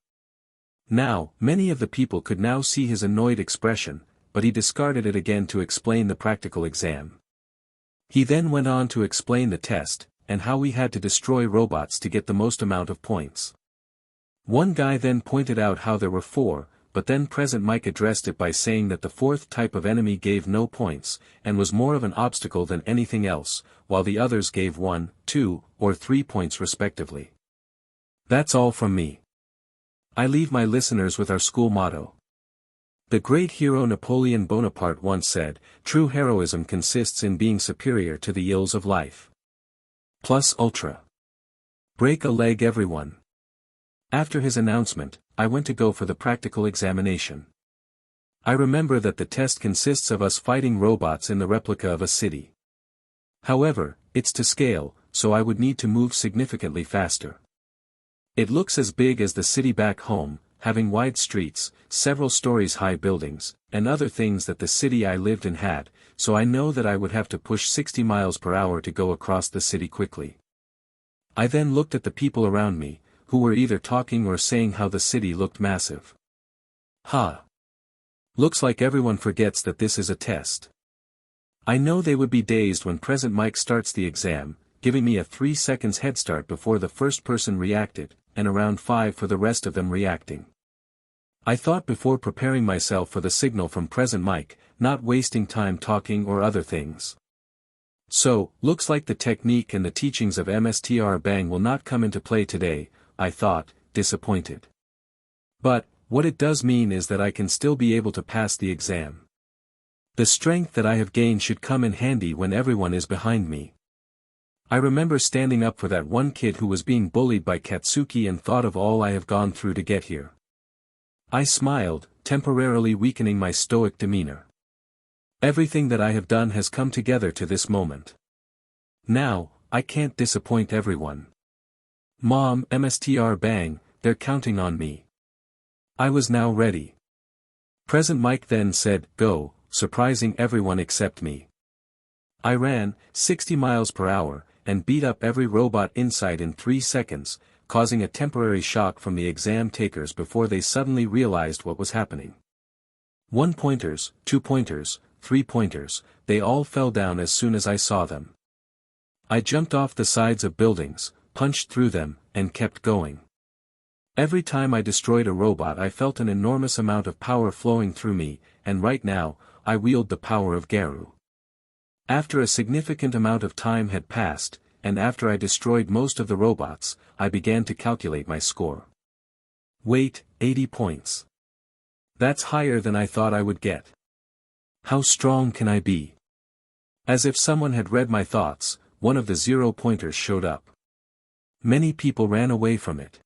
Now, many of the people could now see his annoyed expression, but he discarded it again to explain the practical exam. He then went on to explain the test, and how we had to destroy robots to get the most amount of points. One guy then pointed out how there were 4, but then Present Mike addressed it by saying that the 4th type of enemy gave no points, and was more of an obstacle than anything else, while the others gave 1, 2, or 3 points respectively. That's all from me. I leave my listeners with our school motto. The great hero Napoleon Bonaparte once said, "True heroism consists in being superior to the ills of life. Plus ultra. Break a leg everyone." After his announcement, I went to go for the practical examination. I remember that the test consists of us fighting robots in the replica of a city. However, it's to scale, so I would need to move significantly faster. It looks as big as the city back home, having wide streets, several stories high buildings, and other things that the city I lived in had, so I know that I would have to push 60 miles per hour to go across the city quickly. I then looked at the people around me, who were either talking or saying how the city looked massive. Looks like everyone forgets that this is a test. I know they would be dazed when Present Mike starts the exam, giving me a 3 seconds head start before the first person reacted, and around 5 for the rest of them reacting. I thought before preparing myself for the signal from Present Mike, not wasting time talking or other things. So, looks like the technique and the teachings of Mr. Bang will not come into play today, I thought, disappointed. But, what it does mean is that I can still be able to pass the exam. The strength that I have gained should come in handy when everyone is behind me. I remember standing up for that one kid who was being bullied by Katsuki and thought of all I have gone through to get here. I smiled, temporarily weakening my stoic demeanor. Everything that I have done has come together to this moment. Now, I can't disappoint everyone. Mom, Mr. Bang, they're counting on me. I was now ready. Present Mike then said, "Go," surprising everyone except me. I ran, 60 miles per hour, and beat up every robot inside in 3 seconds, causing a temporary shock from the exam takers before they suddenly realized what was happening. 1-pointers, 2-pointers, 3-pointers, they all fell down as soon as I saw them. I jumped off the sides of buildings, punched through them, and kept going. Every time I destroyed a robot I felt an enormous amount of power flowing through me, and right now, I wield the power of Garu. After a significant amount of time had passed, and after I destroyed most of the robots, I began to calculate my score. Wait, 80 points. That's higher than I thought I would get. How strong can I be? As if someone had read my thoughts, one of the 0-pointers showed up. Many people ran away from it.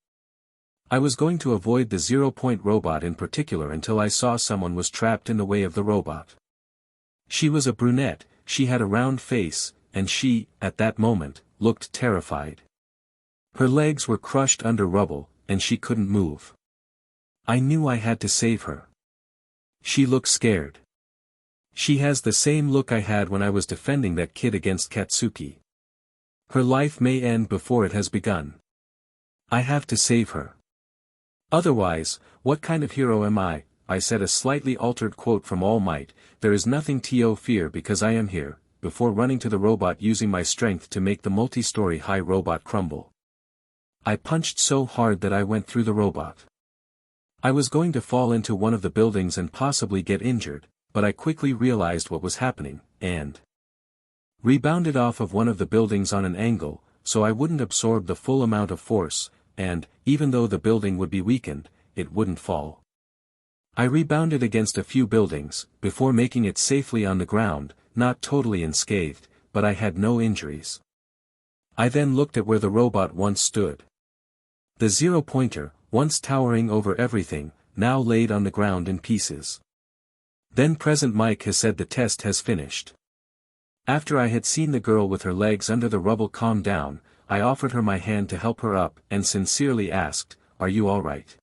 I was going to avoid the 0-point robot in particular until I saw someone was trapped in the way of the robot. She was a brunette, she had a round face, and she, at that moment, looked terrified. Her legs were crushed under rubble, and she couldn't move. I knew I had to save her. She looked scared. She has the same look I had when I was defending that kid against Katsuki. Her life may end before it has begun. I have to save her. Otherwise, what kind of hero am I? I said a slightly altered quote from All Might, there is nothing to fear because I am here, before running to the robot using my strength to make the multi-story high robot crumble. I punched so hard that I went through the robot. I was going to fall into one of the buildings and possibly get injured, but I quickly realized what was happening, and rebounded off of one of the buildings on an angle, so I wouldn't absorb the full amount of force, and, even though the building would be weakened, it wouldn't fall. I rebounded against a few buildings, before making it safely on the ground, not totally unscathed, but I had no injuries. I then looked at where the robot once stood. The 0-pointer, once towering over everything, now laid on the ground in pieces. Then Present Mike has said the test has finished. After I had seen the girl with her legs under the rubble calm down, I offered her my hand to help her up and sincerely asked, "Are you all right?"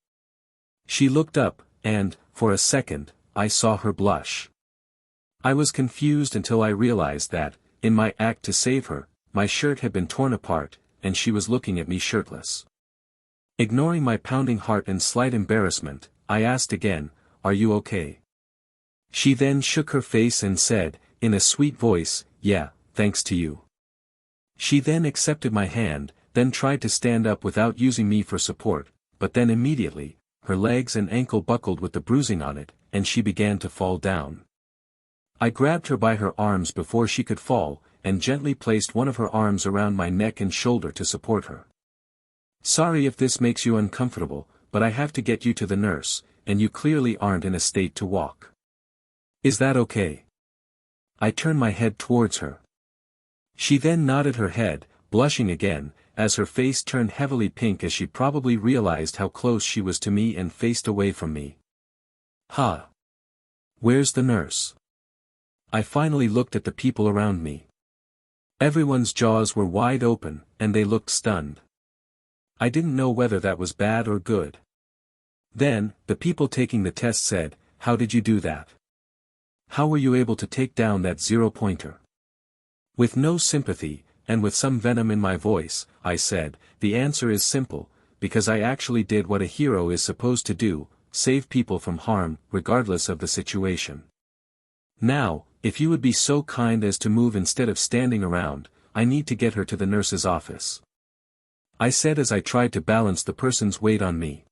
She looked up, and, for a second, I saw her blush. I was confused until I realized that, in my act to save her, my shirt had been torn apart, and she was looking at me shirtless. Ignoring my pounding heart and slight embarrassment, I asked again, "Are you okay?" She then shook her face and said, in a sweet voice, "Yeah, thanks to you." She then accepted my hand, then tried to stand up without using me for support, but then immediately, her legs and ankle buckled with the bruising on it, and she began to fall down. I grabbed her by her arms before she could fall, and gently placed one of her arms around my neck and shoulder to support her. "Sorry if this makes you uncomfortable, but I have to get you to the nurse, and you clearly aren't in a state to walk. Is that okay?" I turned my head towards her. She then nodded her head, blushing again, as her face turned heavily pink as she probably realized how close she was to me and faced away from me. "Huh. Where's the nurse?" I finally looked at the people around me. Everyone's jaws were wide open, and they looked stunned. I didn't know whether that was bad or good. Then, the people taking the test said, "How did you do that? How were you able to take down that 0-pointer?" With no sympathy, and with some venom in my voice, I said, "The answer is simple, because I actually did what a hero is supposed to do, save people from harm, regardless of the situation. Now, if you would be so kind as to move instead of standing around, I need to get her to the nurse's office," I said as I tried to balance the person's weight on me.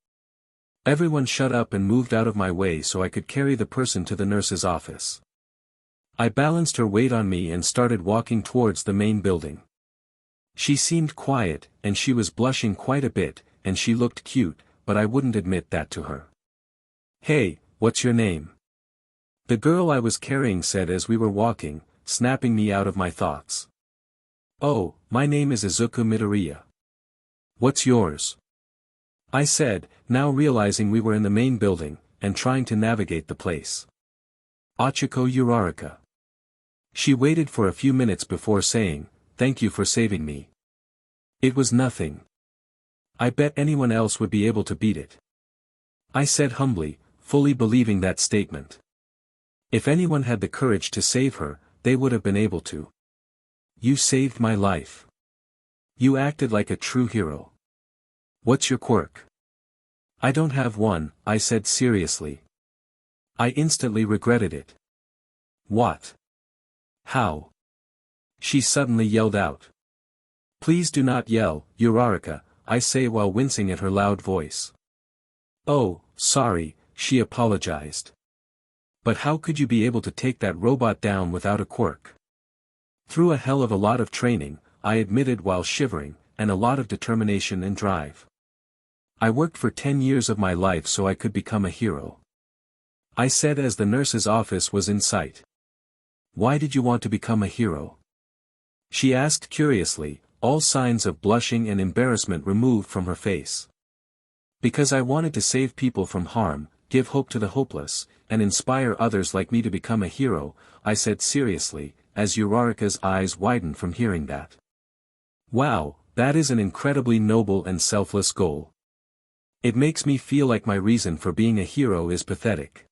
Everyone shut up and moved out of my way so I could carry the person to the nurse's office. I balanced her weight on me and started walking towards the main building. She seemed quiet, and she was blushing quite a bit, and she looked cute, but I wouldn't admit that to her. "Hey, what's your name?" the girl I was carrying said as we were walking, snapping me out of my thoughts. "Oh, my name is Izuku Midoriya. What's yours?" I said, now realizing we were in the main building, and trying to navigate the place. "Ochiko Uraraka." She waited for a few minutes before saying, "Thank you for saving me." "It was nothing. I bet anyone else would be able to beat it," I said humbly, fully believing that statement. If anyone had the courage to save her, they would have been able to. "You saved my life. You acted like a true hero. What's your quirk?" "I don't have one," I said seriously. I instantly regretted it. "What? How?" she suddenly yelled out. Please do not yell, Uraraka, I say while wincing at her loud voice. Oh, sorry, she apologized. But how could you be able to take that robot down without a quirk? Through a hell of a lot of training, I admitted while shivering, and a lot of determination and drive. I worked for 10 years of my life so I could become a hero. I said as the nurse's office was in sight. Why did you want to become a hero? She asked curiously, all signs of blushing and embarrassment removed from her face. Because I wanted to save people from harm, give hope to the hopeless, and inspire others like me to become a hero, I said seriously, as Uraraka's eyes widened from hearing that. Wow, that is an incredibly noble and selfless goal. It makes me feel like my reason for being a hero is pathetic.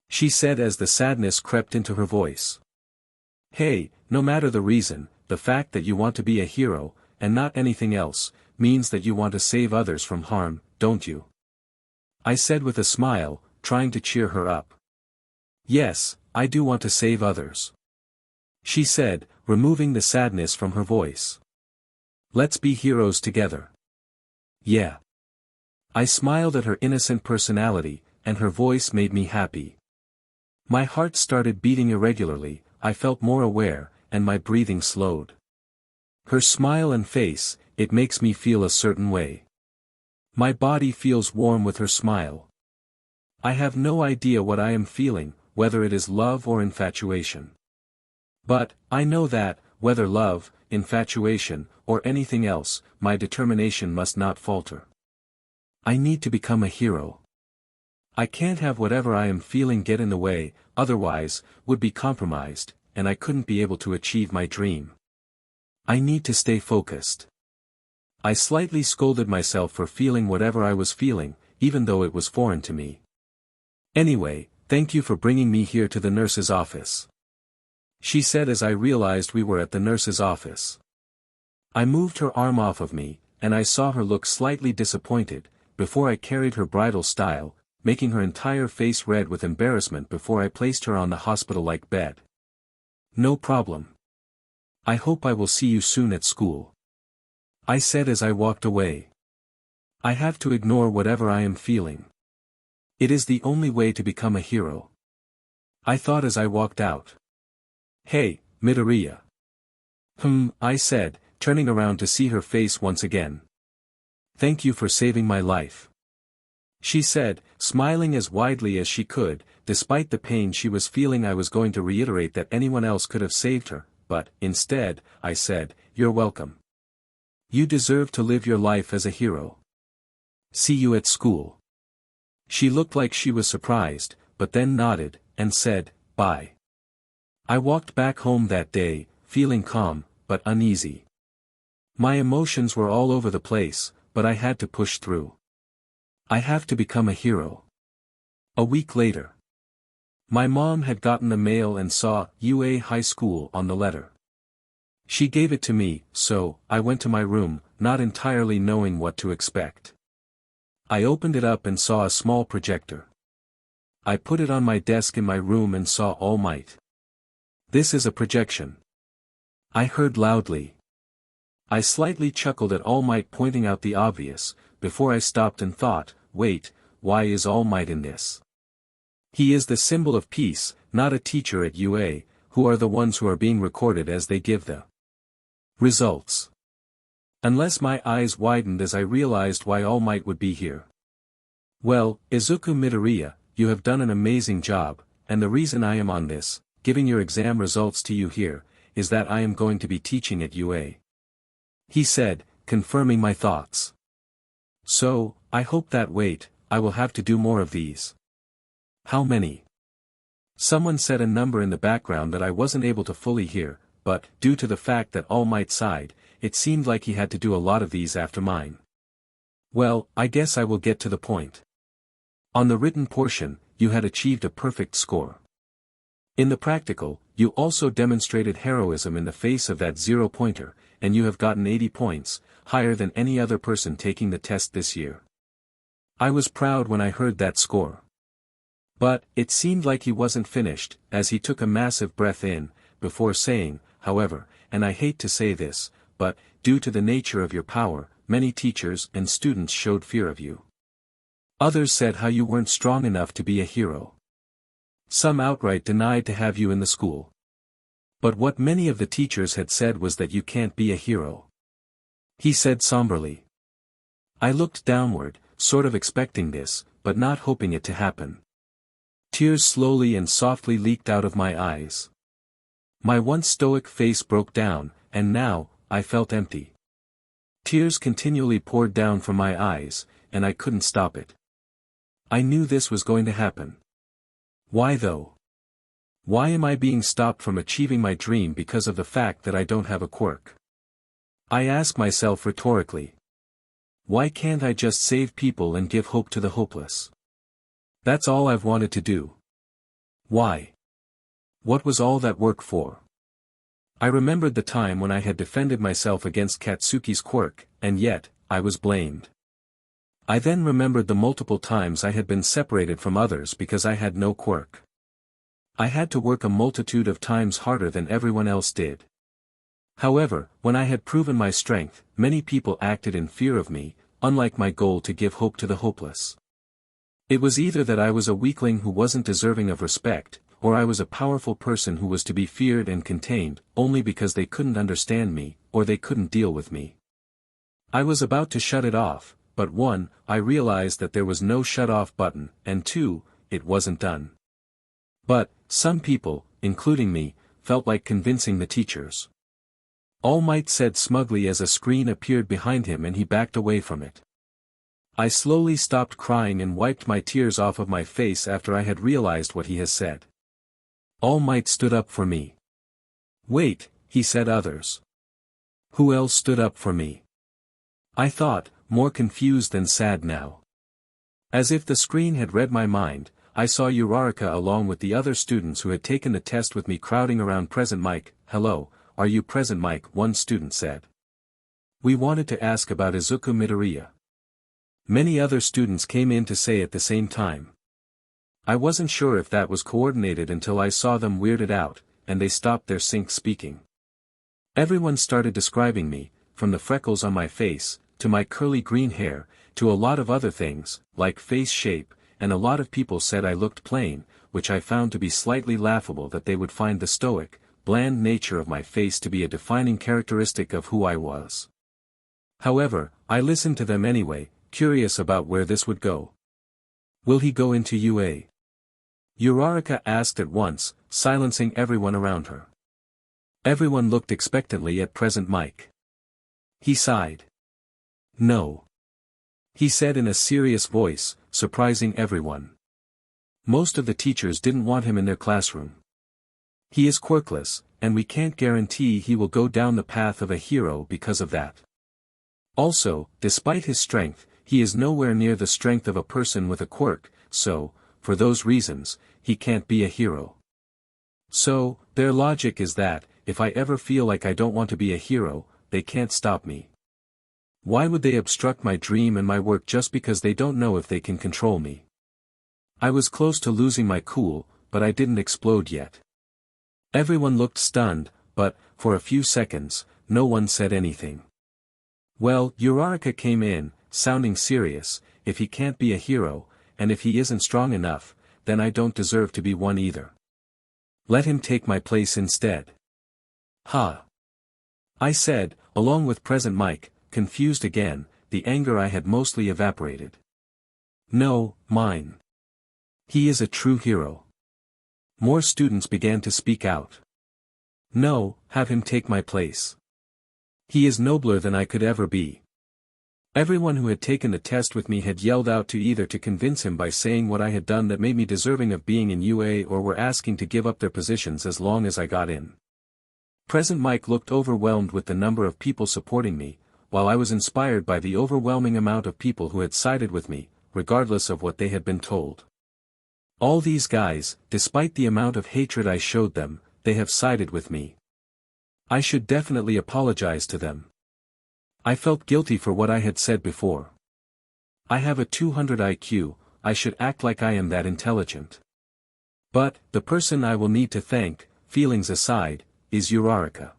She said as the sadness crept into her voice. Hey, no matter the reason, the fact that you want to be a hero, and not anything else, means that you want to save others from harm, don't you? I said with a smile, trying to cheer her up. Yes, I do want to save others. She said, removing the sadness from her voice. Let's be heroes together. Yeah. I smiled at her innocent personality, and her voice made me happy. My heart started beating irregularly, I felt more aware, and my breathing slowed. Her smile and face, it makes me feel a certain way. My body feels warm with her smile. I have no idea what I am feeling, whether it is love or infatuation. But, I know that, whether love, infatuation, or anything else, my determination must not falter. I need to become a hero. I can't have whatever I am feeling get in the way, otherwise, would be compromised, and I couldn't be able to achieve my dream. I need to stay focused. I slightly scolded myself for feeling whatever I was feeling, even though it was foreign to me. Anyway, thank you for bringing me here to the nurse's office. She said as I realized we were at the nurse's office. I moved her arm off of me, and I saw her look slightly disappointed, before I carried her bridal style, making her entire face red with embarrassment before I placed her on the hospital-like bed. No problem. I hope I will see you soon at school. I said as I walked away. I have to ignore whatever I am feeling. It is the only way to become a hero. I thought as I walked out. Hey, Midoriya. I said, turning around to see her face once again. Thank you for saving my life. She said, smiling as widely as she could, despite the pain she was feeling. I was going to reiterate that anyone else could have saved her, but, instead, I said, you're welcome. You deserve to live your life as a hero. See you at school. She looked like she was surprised, but then nodded, and said, bye. I walked back home that day, feeling calm, but uneasy. My emotions were all over the place, but I had to push through. I have to become a hero. A week later. My mom had gotten the mail and saw UA High School on the letter. She gave it to me, so I went to my room, not entirely knowing what to expect. I opened it up and saw a small projector. I put it on my desk in my room and saw All Might. This is a projection. I heard loudly. I slightly chuckled at All Might pointing out the obvious, before I stopped and thought, wait, why is All Might in this? He is the symbol of peace, not a teacher at UA, who are the ones who are being recorded as they give the results. Unless my eyes widened as I realized why All Might would be here. Well, Izuku Midoriya, you have done an amazing job, and the reason I am on this, giving your exam results to you here, is that I am going to be teaching at UA. He said, confirming my thoughts. So, I hope that I will have to do more of these. How many? Someone said a number in the background that I wasn't able to fully hear, but, due to the fact that All Might sighed, it seemed like he had to do a lot of these after mine. Well, I guess I will get to the point. On the written portion, you had achieved a perfect score. In the practical, you also demonstrated heroism in the face of that 0-pointer, and you have gotten 80 points, higher than any other person taking the test this year. I was proud when I heard that score. But, it seemed like he wasn't finished, as he took a massive breath in, before saying, however, and I hate to say this, but, due to the nature of your power, many teachers and students showed fear of you. Others said how you weren't strong enough to be a hero. Some outright denied to have you in the school. But what many of the teachers had said was that you can't be a hero. He said somberly. I looked downward, sort of expecting this, but not hoping it to happen. Tears slowly and softly leaked out of my eyes. My once stoic face broke down, and now, I felt empty. Tears continually poured down from my eyes, and I couldn't stop it. I knew this was going to happen. Why though? Why am I being stopped from achieving my dream because of the fact that I don't have a quirk? I ask myself rhetorically. Why can't I just save people and give hope to the hopeless? That's all I've wanted to do. Why? What was all that work for? I remembered the time when I had defended myself against Katsuki's quirk, and yet, I was blamed. I then remembered the multiple times I had been separated from others because I had no quirk. I had to work a multitude of times harder than everyone else did. However, when I had proven my strength, many people acted in fear of me, unlike my goal to give hope to the hopeless. It was either that I was a weakling who wasn't deserving of respect, or I was a powerful person who was to be feared and contained, only because they couldn't understand me, or they couldn't deal with me. I was about to shut it off, but 1, I realized that there was no shut-off button, and 2, it wasn't done. But, some people, including me, felt like convincing the teachers. All Might said smugly as a screen appeared behind him and he backed away from it. I slowly stopped crying and wiped my tears off of my face after I had realized what he has said. All Might stood up for me. Wait, he said others. Who else stood up for me? I thought, more confused than sad now. As if the screen had read my mind, I saw Uraraka along with the other students who had taken the test with me crowding around Present Mike. Hello, are you Present Mike? One student said. We wanted to ask about Izuku Midoriya. Many other students came in to say at the same time. I wasn't sure if that was coordinated until I saw them weirded out, and they stopped their sync speaking. Everyone started describing me, from the freckles on my face, to my curly green hair, to a lot of other things, like face shape, and a lot of people said I looked plain, which I found to be slightly laughable that they would find the stoic, bland nature of my face to be a defining characteristic of who I was. However, I listened to them anyway, curious about where this would go. Will he go into UA? Uraraka asked at once, silencing everyone around her. Everyone looked expectantly at Present Mike. He sighed. No. He said in a serious voice, surprising everyone. Most of the teachers didn't want him in their classroom. He is quirkless, and we can't guarantee he will go down the path of a hero because of that. Also, despite his strength, he is nowhere near the strength of a person with a quirk, so, for those reasons, he can't be a hero. So, their logic is that, if I ever feel like I don't want to be a hero, they can't stop me. Why would they obstruct my dream and my work just because they don't know if they can control me? I was close to losing my cool, but I didn't explode yet. Everyone looked stunned, but, for a few seconds, no one said anything. Well, Uraraka came in, sounding serious. If he can't be a hero, and if he isn't strong enough, then I don't deserve to be one either. Let him take my place instead. Ha! I said, along with Present Mike, confused again, the anger I had mostly evaporated. No, mine. He is a true hero. More students began to speak out. No, have him take my place. He is nobler than I could ever be. Everyone who had taken the test with me had yelled out to either to convince him by saying what I had done that made me deserving of being in UA or were asking to give up their positions as long as I got in. Present Mike looked overwhelmed with the number of people supporting me, while I was inspired by the overwhelming amount of people who had sided with me, regardless of what they had been told. All these guys, despite the amount of hatred I showed them, they have sided with me. I should definitely apologize to them. I felt guilty for what I had said before. I have a 200 IQ, I should act like I am that intelligent. But, the person I will need to thank, feelings aside, is Uraraka.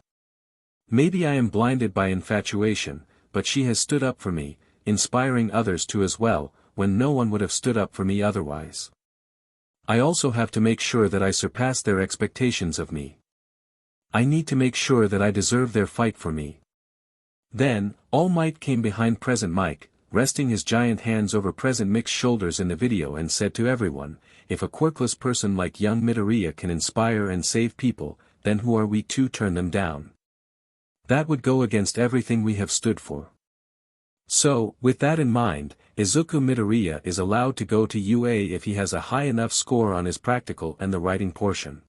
Maybe I am blinded by infatuation, but she has stood up for me, inspiring others to as well, when no one would have stood up for me otherwise. I also have to make sure that I surpass their expectations of me. I need to make sure that I deserve their fight for me. Then, All Might came behind Present Mike, resting his giant hands over Present Mick's shoulders in the video and said to everyone, if a quirkless person like young Midoriya can inspire and save people, then who are we to turn them down? That would go against everything we have stood for. So, with that in mind, Izuku Midoriya is allowed to go to UA if he has a high enough score on his practical and the writing portion.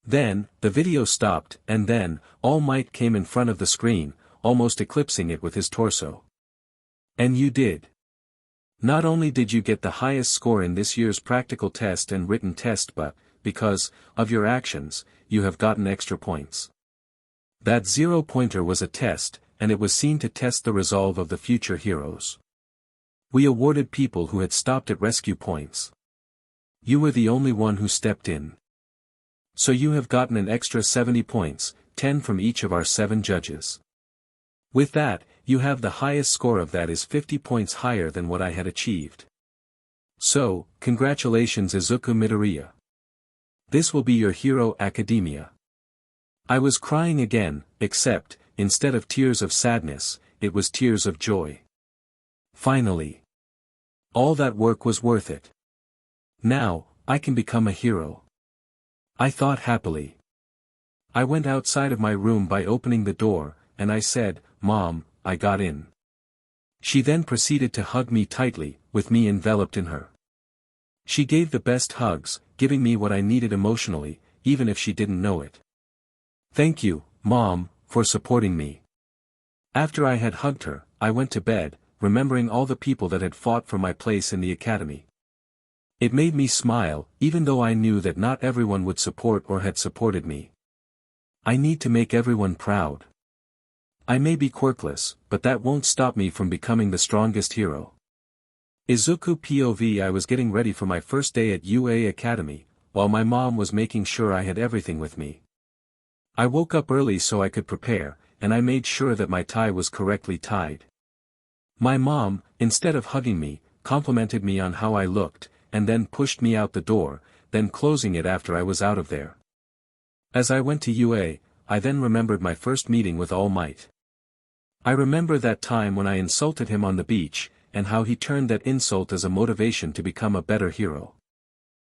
Then, the video stopped, and then, All Might came in front of the screen, almost eclipsing it with his torso. And you did. Not only did you get the highest score in this year's practical test and written test but, because of your actions, you have gotten extra points. That 0-pointer was a test, and it was seen to test the resolve of the future heroes. We awarded people who had stopped at rescue points. You were the only one who stepped in. So you have gotten an extra 70 points, 10 from each of our 7 judges. With that, you have the highest score of that is 50 points higher than what I had achieved. So, congratulations Izuku Midoriya. This will be your Hero Academia. I was crying again, except, instead of tears of sadness, it was tears of joy. Finally. All that work was worth it. Now, I can become a hero. I thought happily. I went outside of my room by opening the door, and I said, Mom, I got in. She then proceeded to hug me tightly, with me enveloped in her. She gave the best hugs, giving me what I needed emotionally, even if she didn't know it. Thank you, Mom, for supporting me. After I had hugged her, I went to bed, remembering all the people that had fought for my place in the academy. It made me smile, even though I knew that not everyone would support or had supported me. I need to make everyone proud. I may be quirkless, but that won't stop me from becoming the strongest hero. Izuku POV I was getting ready for my first day at UA Academy, while my mom was making sure I had everything with me. I woke up early so I could prepare, and I made sure that my tie was correctly tied. My mom, instead of hugging me, complimented me on how I looked, and then pushed me out the door, then closing it after I was out of there. As I went to UA, I then remembered my first meeting with All Might. I remember that time when I insulted him on the beach, and how he turned that insult as a motivation to become a better hero.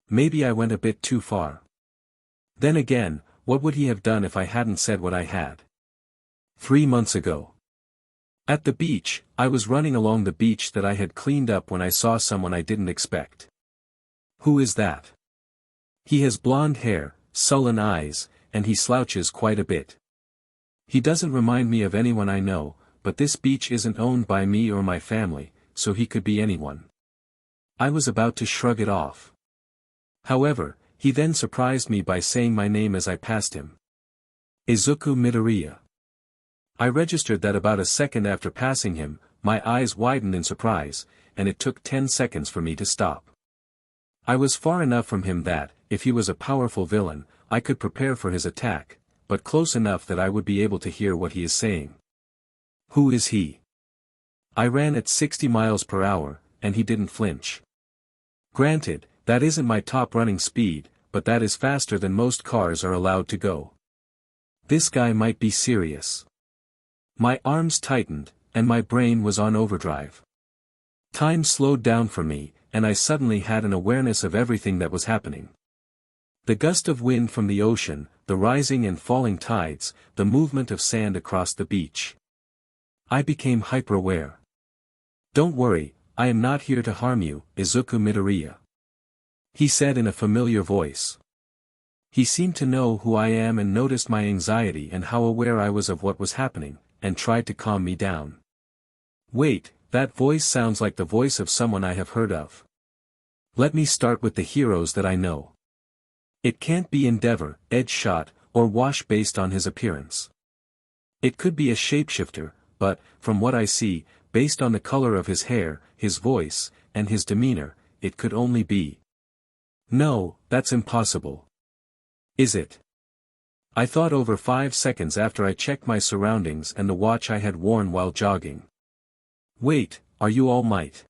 Maybe I went a bit too far. Then again, what would he have done if I hadn't said what I had? 3 months ago. At the beach, I was running along the beach that I had cleaned up when I saw someone I didn't expect. Who is that? He has blonde hair, sullen eyes, and he slouches quite a bit. He doesn't remind me of anyone I know, but this beach isn't owned by me or my family, so he could be anyone. I was about to shrug it off. However, he then surprised me by saying my name as I passed him. Izuku Midoriya. I registered that about a second after passing him, my eyes widened in surprise, and it took 10 seconds for me to stop. I was far enough from him that, if he was a powerful villain, I could prepare for his attack, but close enough that I would be able to hear what he is saying. Who is he? I ran at 60 miles per hour, and he didn't flinch. Granted, that isn't my top running speed, but that is faster than most cars are allowed to go. This guy might be serious. My arms tightened, and my brain was on overdrive. Time slowed down for me, and I suddenly had an awareness of everything that was happening. The gust of wind from the ocean, the rising and falling tides, the movement of sand across the beach. I became hyper-aware. Don't worry, I am not here to harm you, Izuku Midoriya. He said in a familiar voice. He seemed to know who I am and noticed my anxiety and how aware I was of what was happening, and tried to calm me down. Wait, that voice sounds like the voice of someone I have heard of. Let me start with the heroes that I know. It can't be Endeavor, Edge-Shot, or Wash based on his appearance. It could be a shapeshifter, but, from what I see, based on the color of his hair, his voice, and his demeanor, it could only be. No, that's impossible. Is it? I thought over 5 seconds after I checked my surroundings and the watch I had worn while jogging. Wait, are you All Might?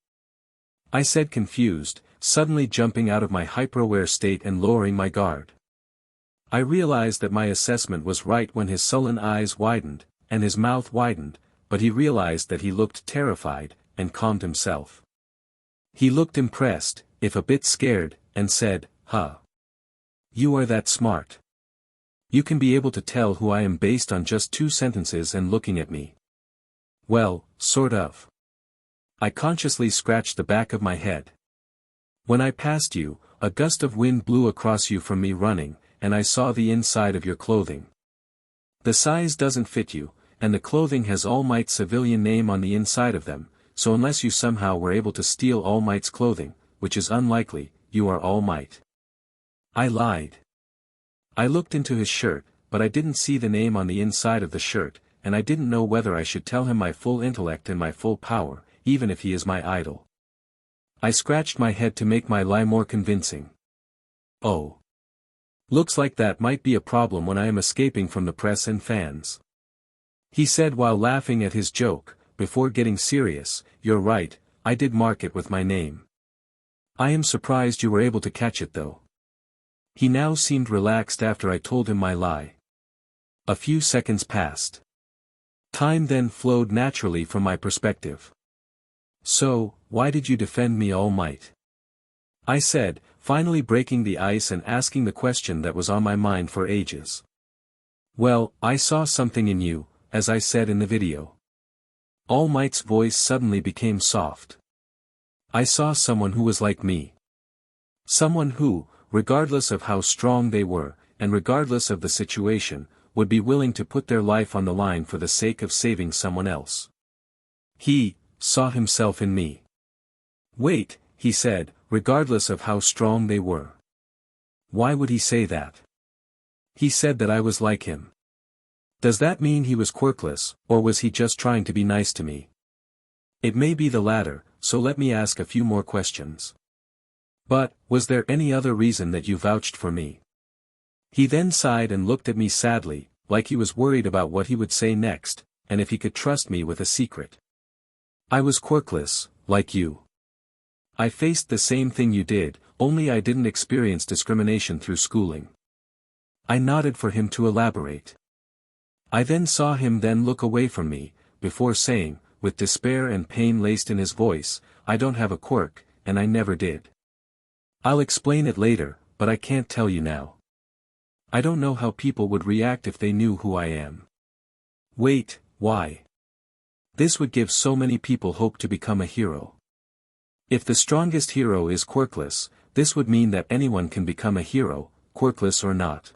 I said confused, suddenly jumping out of my hyper-aware state and lowering my guard. I realized that my assessment was right when his sullen eyes widened, and his mouth widened, but he realized that he looked terrified, and calmed himself. He looked impressed, if a bit scared, and said, "Huh. You are that smart. You can be able to tell who I am based on just 2 sentences and looking at me." Well, sort of. I consciously scratched the back of my head. When I passed you, a gust of wind blew across you from me running, and I saw the inside of your clothing. The size doesn't fit you, and the clothing has All Might's civilian name on the inside of them, so unless you somehow were able to steal All Might's clothing, which is unlikely, you are All Might. I lied. I looked into his shirt, but I didn't see the name on the inside of the shirt, and I didn't know whether I should tell him my full intellect and my full power, even if he is my idol. I scratched my head to make my lie more convincing. Oh. Looks like that might be a problem when I am escaping from the press and fans. He said while laughing at his joke, before getting serious, "You're right, I did mark it with my name. I am surprised you were able to catch it though." He now seemed relaxed after I told him my lie. A few seconds passed. Time then flowed naturally from my perspective. "So, why did you defend me, All Might?" I said, finally breaking the ice and asking the question that was on my mind for ages. "Well, I saw something in you, as I said in the video." All Might's voice suddenly became soft. "I saw someone who was like me. Someone who, regardless of how strong they were, and regardless of the situation, would be willing to put their life on the line for the sake of saving someone else. He saw himself in me." "Wait," he said, "regardless of how strong they were. Why would he say that?" "He said that I was like him." "Does that mean he was quirkless, or was he just trying to be nice to me?" "It may be the latter, so let me ask a few more questions. But, was there any other reason that you vouched for me?" He then sighed and looked at me sadly, like he was worried about what he would say next, and if he could trust me with a secret. "I was quirkless, like you. I faced the same thing you did, only I didn't experience discrimination through schooling." I nodded for him to elaborate. I then saw him then look away from me, before saying, with despair and pain laced in his voice, "I don't have a quirk, and I never did. I'll explain it later, but I can't tell you now. I don't know how people would react if they knew who I am." "Wait, why?" "This would give so many people hope to become a hero. If the strongest hero is quirkless, this would mean that anyone can become a hero, quirkless or not."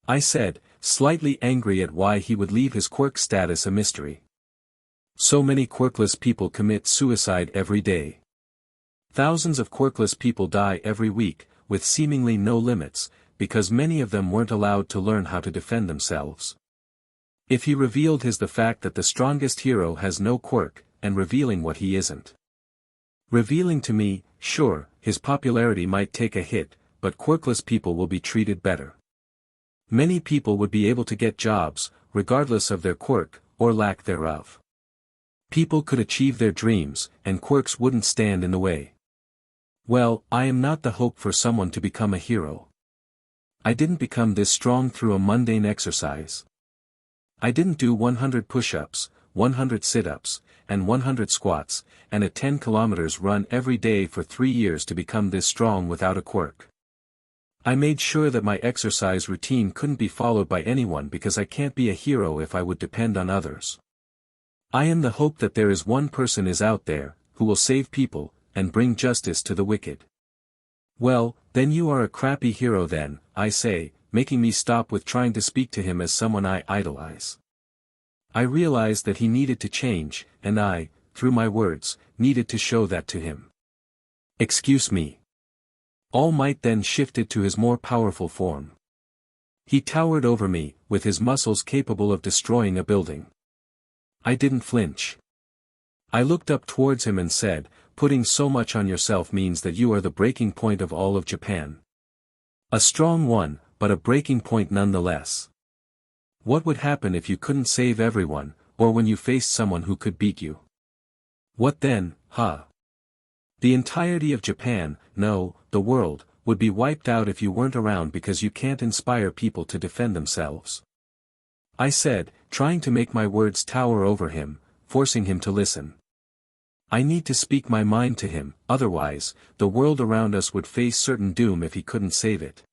I said, slightly angry at why he would leave his quirk status a mystery. "So many quirkless people commit suicide every day. Thousands of quirkless people die every week, with seemingly no limits, because many of them weren't allowed to learn how to defend themselves. If he revealed the fact that the strongest hero has no quirk, and revealing what he isn't. Revealing to me, sure, his popularity might take a hit, but quirkless people will be treated better. Many people would be able to get jobs, regardless of their quirk, or lack thereof. People could achieve their dreams, and quirks wouldn't stand in the way. Well, I am not the hope for someone to become a hero. I didn't become this strong through a mundane exercise. I didn't do 100 push-ups, 100 sit-ups, and 100 squats, and a 10 kilometers run every day for 3 years to become this strong without a quirk. I made sure that my exercise routine couldn't be followed by anyone because I can't be a hero if I would depend on others. I am the hope that there is one person is out there, who will save people, and bring justice to the wicked." "Well, then you are a crappy hero then," I say, making me stop with trying to speak to him as someone I idolize. I realized that he needed to change, and I, through my words, needed to show that to him. "Excuse me." All Might then shifted to his more powerful form. He towered over me, with his muscles capable of destroying a building. I didn't flinch. I looked up towards him and said, "Putting so much on yourself means that you are the breaking point of all of Japan. A strong one, but a breaking point nonetheless. What would happen if you couldn't save everyone, or when you faced someone who could beat you? What then, huh? The entirety of Japan, no, the world, would be wiped out if you weren't around because you can't inspire people to defend themselves. I said, trying to make my words tower over him, forcing him to listen. I need to speak my mind to him, otherwise, the world around us would face certain doom if he couldn't save it.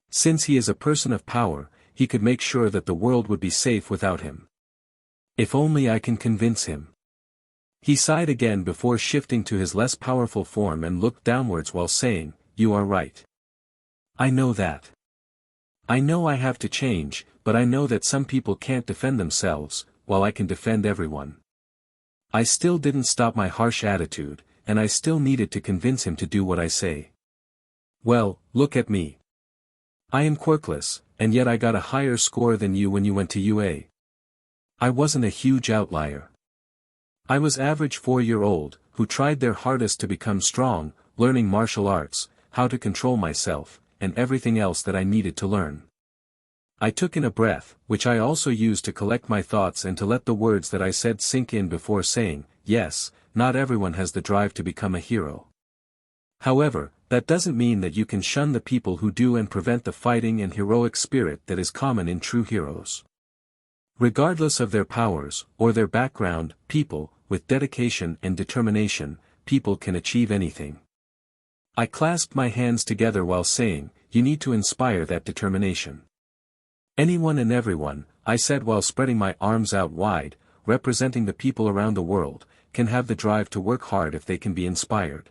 Since he is a person of power, he could make sure that the world would be safe without him. If only I can convince him. He sighed again before shifting to his less powerful form and looked downwards while saying, "You are right. I know that. I know I have to change, but I know that some people can't defend themselves, while I can defend everyone." I still didn't stop my harsh attitude, and I still needed to convince him to do what I say. Well, look at me. I am quirkless, and yet I got a higher score than you when you went to UA. I wasn't a huge outlier. I was average 4-year-old, who tried their hardest to become strong, learning martial arts, how to control myself, and everything else that I needed to learn. I took in a breath, which I also used to collect my thoughts and to let the words that I said sink in before saying, yes, not everyone has the drive to become a hero. However, that doesn't mean that you can shun the people who do and prevent the fighting and heroic spirit that is common in true heroes. Regardless of their powers, or their background, people, with dedication and determination, people can achieve anything. I clasped my hands together while saying, you need to inspire that determination. Anyone and everyone, I said while spreading my arms out wide, representing the people around the world, can have the drive to work hard if they can be inspired.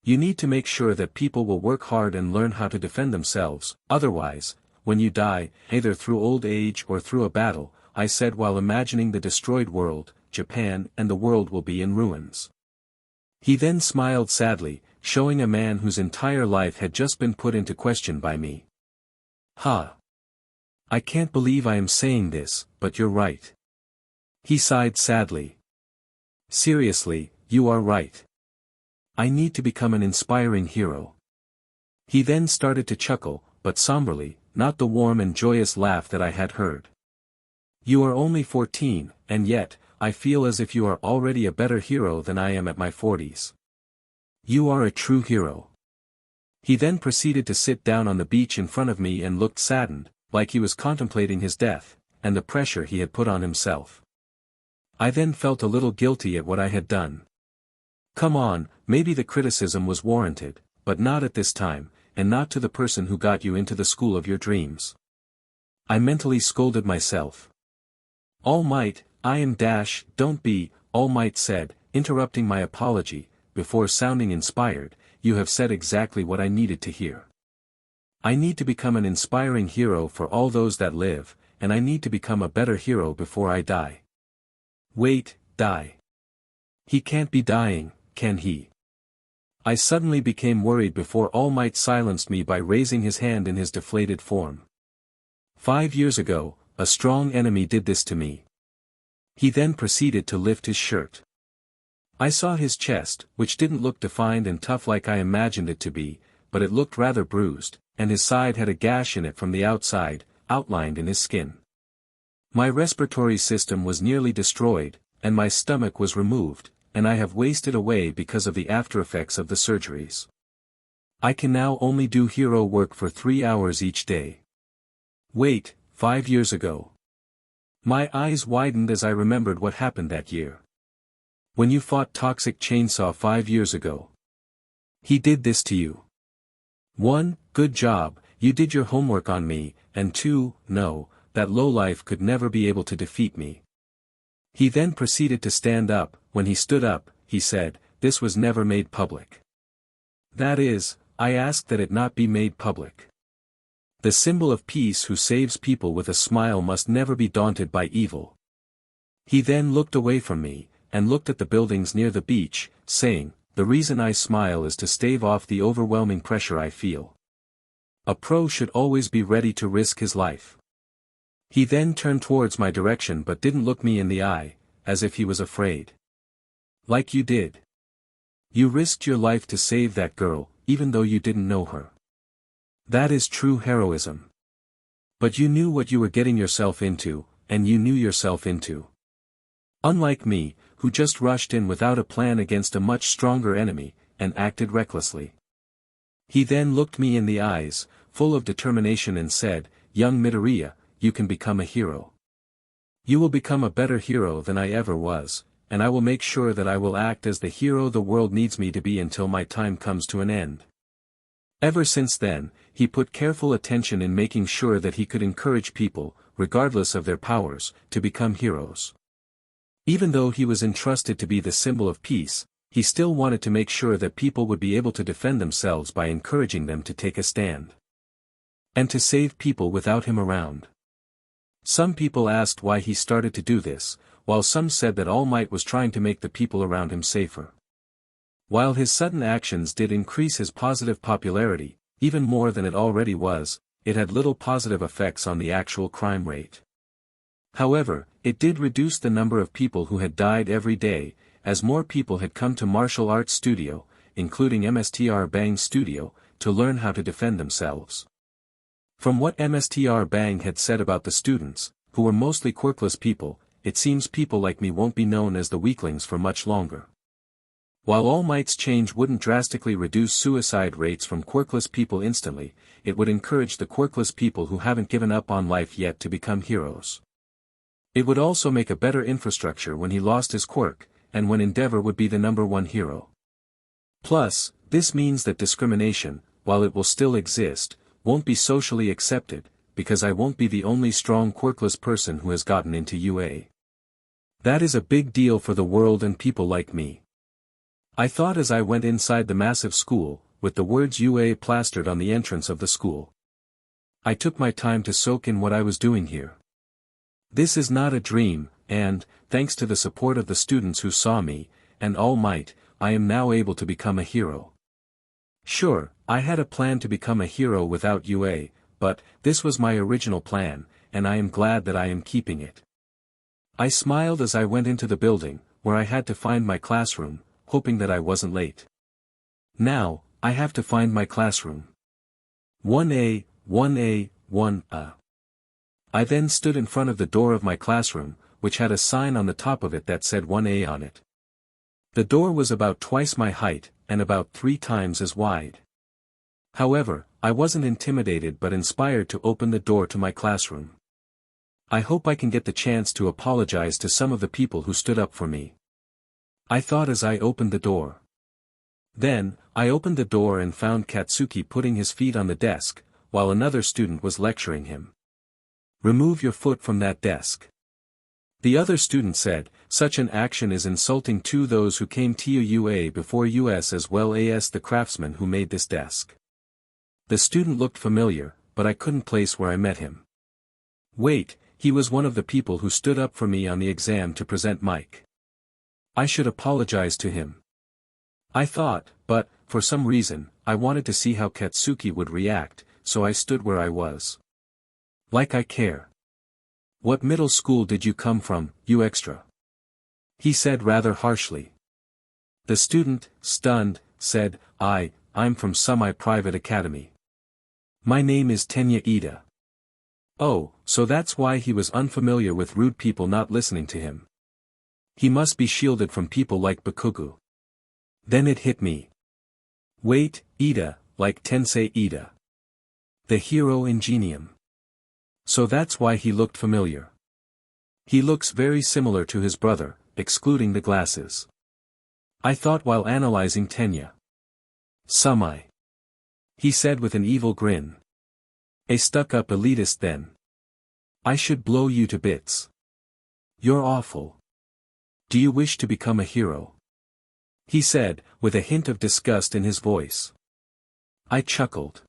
You need to make sure that people will work hard and learn how to defend themselves, otherwise, when you die, either through old age or through a battle, I said while imagining the destroyed world, Japan and the world will be in ruins. He then smiled sadly, showing a man whose entire life had just been put into question by me. Ha! I can't believe I am saying this, but you're right. He sighed sadly. Seriously, you are right. I need to become an inspiring hero. He then started to chuckle, but somberly, not the warm and joyous laugh that I had heard. You are only 14, and yet, I feel as if you are already a better hero than I am at my 40s. You are a true hero. He then proceeded to sit down on the beach in front of me and looked saddened, like he was contemplating his death, and the pressure he had put on himself. I then felt a little guilty at what I had done. Come on, maybe the criticism was warranted, but not at this time, and not to the person who got you into the school of your dreams. I mentally scolded myself. All Might, I am don't be, All Might said, interrupting my apology, before sounding inspired, you have said exactly what I needed to hear. I need to become an inspiring hero for all those that live, and I need to become a better hero before I die. Wait, die. He can't be dying, can he? I suddenly became worried before All Might silenced me by raising his hand in his deflated form. 5 years ago, a strong enemy did this to me. He then proceeded to lift his shirt. I saw his chest, which didn't look defined and tough like I imagined it to be, but it looked rather bruised, and his side had a gash in it from the outside, outlined in his skin. My respiratory system was nearly destroyed, and my stomach was removed, and I have wasted away because of the aftereffects of the surgeries. I can now only do hero work for 3 hours each day. Wait, 5 years ago. My eyes widened as I remembered what happened that year. When you fought Toxic Chainsaw 5 years ago. He did this to you. 1. Good job, you did your homework on me, and 2. No, that lowlife could never be able to defeat me. He then proceeded to stand up. When he stood up, he said, this was never made public. That is, I asked that it not be made public. The symbol of peace who saves people with a smile must never be daunted by evil. He then looked away from me, and looked at the buildings near the beach, saying, the reason I smile is to stave off the overwhelming pressure I feel. A pro should always be ready to risk his life. He then turned towards my direction but didn't look me in the eye, as if he was afraid. Like you did. You risked your life to save that girl, even though you didn't know her. That is true heroism. But you knew what you were getting yourself into, and you knew yourself into. Unlike me, who just rushed in without a plan against a much stronger enemy, and acted recklessly. He then looked me in the eyes, full of determination and said, "Young Midoriya, you can become a hero. You will become a better hero than I ever was, and I will make sure that I will act as the hero the world needs me to be until my time comes to an end." Ever since then, he put careful attention in making sure that he could encourage people, regardless of their powers, to become heroes. Even though he was entrusted to be the symbol of peace, he still wanted to make sure that people would be able to defend themselves by encouraging them to take a stand. And to save people without him around. Some people asked why he started to do this, while some said that All Might was trying to make the people around him safer. While his sudden actions did increase his positive popularity, even more than it already was, it had little positive effects on the actual crime rate. However, it did reduce the number of people who had died every day, as more people had come to martial arts studio, including MSTR Bang's studio, to learn how to defend themselves. From what MSTR Bang had said about the students, who were mostly quirkless people, it seems people like me won't be known as the weaklings for much longer. While All Might's change wouldn't drastically reduce suicide rates from quirkless people instantly, it would encourage the quirkless people who haven't given up on life yet to become heroes. It would also make a better infrastructure when he lost his quirk, and when Endeavor would be the #1 hero. Plus, this means that discrimination, while it will still exist, won't be socially accepted, because I won't be the only strong quirkless person who has gotten into UA. That is a big deal for the world and people like me. I thought as I went inside the massive school, with the words UA plastered on the entrance of the school. I took my time to soak in what I was doing here. This is not a dream, and, thanks to the support of the students who saw me, and All Might, I am now able to become a hero. Sure, I had a plan to become a hero without UA, but, this was my original plan, and I am glad that I am keeping it. I smiled as I went into the building, where I had to find my classroom, hoping that I wasn't late. Now, I have to find my classroom. 1A, 1A, 1A. I then stood in front of the door of my classroom, which had a sign on the top of it that said 1A on it. The door was about twice my height, and about 3 times as wide. However, I wasn't intimidated but inspired to open the door to my classroom. I hope I can get the chance to apologize to some of the people who stood up for me. I thought as I opened the door. Then, I opened the door and found Katsuki putting his feet on the desk, while another student was lecturing him. "Remove your foot from that desk." The other student said, "Such an action is insulting to those who came to UA before us as well as the craftsman who made this desk." The student looked familiar, but I couldn't place where I met him. Wait, he was one of the people who stood up for me on the exam to present Mike. I should apologize to him. I thought, but, for some reason, I wanted to see how Katsuki would react, so I stood where I was. Like I care. "What middle school did you come from, you extra?" he said rather harshly. The student, stunned, said, I'm from semi-private academy. My name is Tenya Ida." Oh, so that's why he was unfamiliar with rude people not listening to him. He must be shielded from people like Bakugo. Then it hit me. Wait, Ida, like Tensei Ida. The hero ingenium. So that's why he looked familiar. He looks very similar to his brother, excluding the glasses. I thought while analyzing Tenya. Sumai. He said with an evil grin. A stuck-up elitist then. I should blow you to bits. You're awful. Do you wish to become a hero? He said, with a hint of disgust in his voice. I chuckled.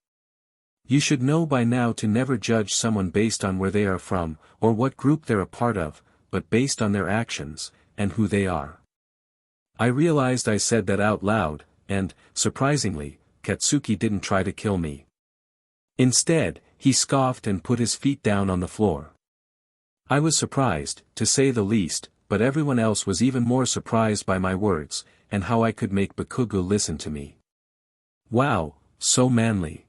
You should know by now to never judge someone based on where they are from, or what group they're a part of, but based on their actions, and who they are. I realized I said that out loud, and, surprisingly, Katsuki didn't try to kill me. Instead, he scoffed and put his feet down on the floor. I was surprised, to say the least, but everyone else was even more surprised by my words, and how I could make Bakugo listen to me. Wow, so manly.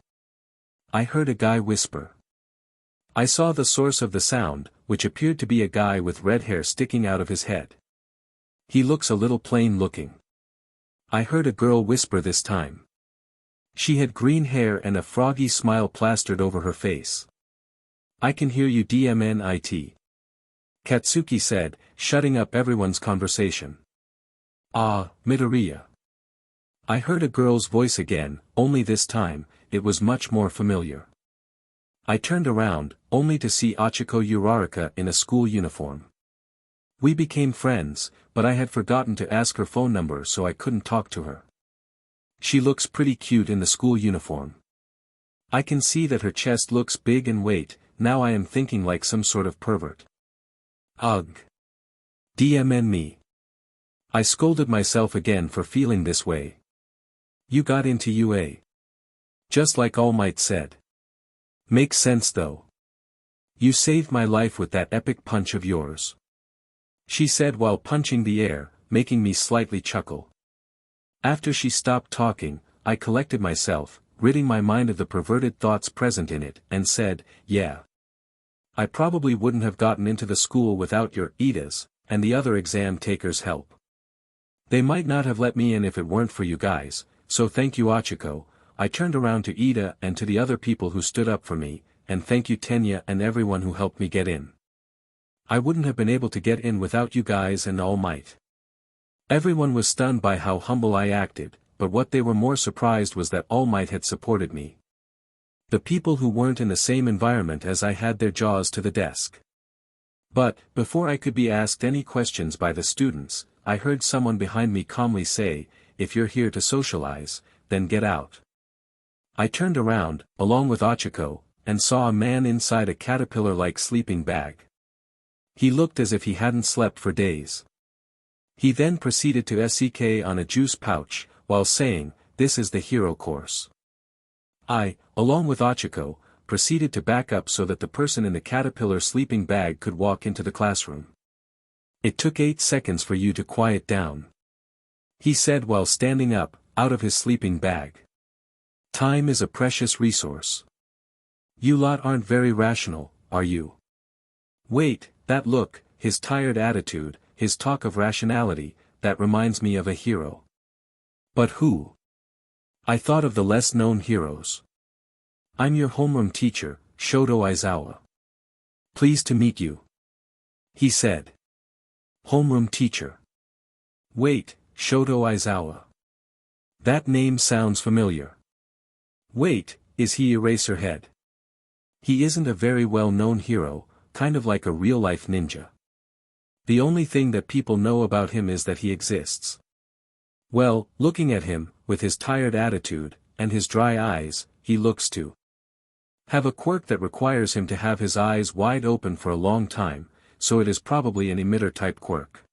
I heard a guy whisper. I saw the source of the sound, which appeared to be a guy with red hair sticking out of his head. He looks a little plain looking. I heard a girl whisper this time. She had green hair and a froggy smile plastered over her face. I can hear you DMNIT. Katsuki said, shutting up everyone's conversation. Ah, Midoriya. I heard a girl's voice again, only this time, it was much more familiar. I turned around, only to see Achiko Uraraka in a school uniform. We became friends, but I had forgotten to ask her phone number so I couldn't talk to her. She looks pretty cute in the school uniform. I can see that her chest looks big and wait, now I am thinking like some sort of pervert. Ugh. DMN me. I scolded myself again for feeling this way. You got into UA. Just like All Might said. Makes sense though. You saved my life with that epic punch of yours. She said while punching the air, making me slightly chuckle. After she stopped talking, I collected myself, ridding my mind of the perverted thoughts present in it, and said, yeah. I probably wouldn't have gotten into the school without your Ida's, and the other exam takers' help. They might not have let me in if it weren't for you guys, so thank you Achiko. I turned around to Ida and to the other people who stood up for me, and thank you Tenya and everyone who helped me get in. I wouldn't have been able to get in without you guys and All Might. Everyone was stunned by how humble I acted, but what they were more surprised was that All Might had supported me. The people who weren't in the same environment as I had their jaws to the desk. But, before I could be asked any questions by the students, I heard someone behind me calmly say, if you're here to socialize, then get out. I turned around, along with Achiko, and saw a man inside a caterpillar-like sleeping bag. He looked as if he hadn't slept for days. He then proceeded to SEK on a juice pouch, while saying, this is the hero course. I, along with Achiko, proceeded to back up so that the person in the caterpillar sleeping bag could walk into the classroom. It took 8 seconds for you to quiet down. He said while standing up, out of his sleeping bag. Time is a precious resource. You lot aren't very rational, are you? Wait, that look, his tired attitude, his talk of rationality, that reminds me of a hero. But who? I thought of the less-known heroes. I'm your homeroom teacher, Shoto Aizawa. Pleased to meet you. He said. Homeroom teacher. Wait, Shoto Aizawa. That name sounds familiar. Wait, is he Eraserhead? He isn't a very well-known hero, kind of like a real-life ninja. The only thing that people know about him is that he exists. Well, looking at him, with his tired attitude, and his dry eyes, he looks to have a quirk that requires him to have his eyes wide open for a long time, so it is probably an emitter-type quirk.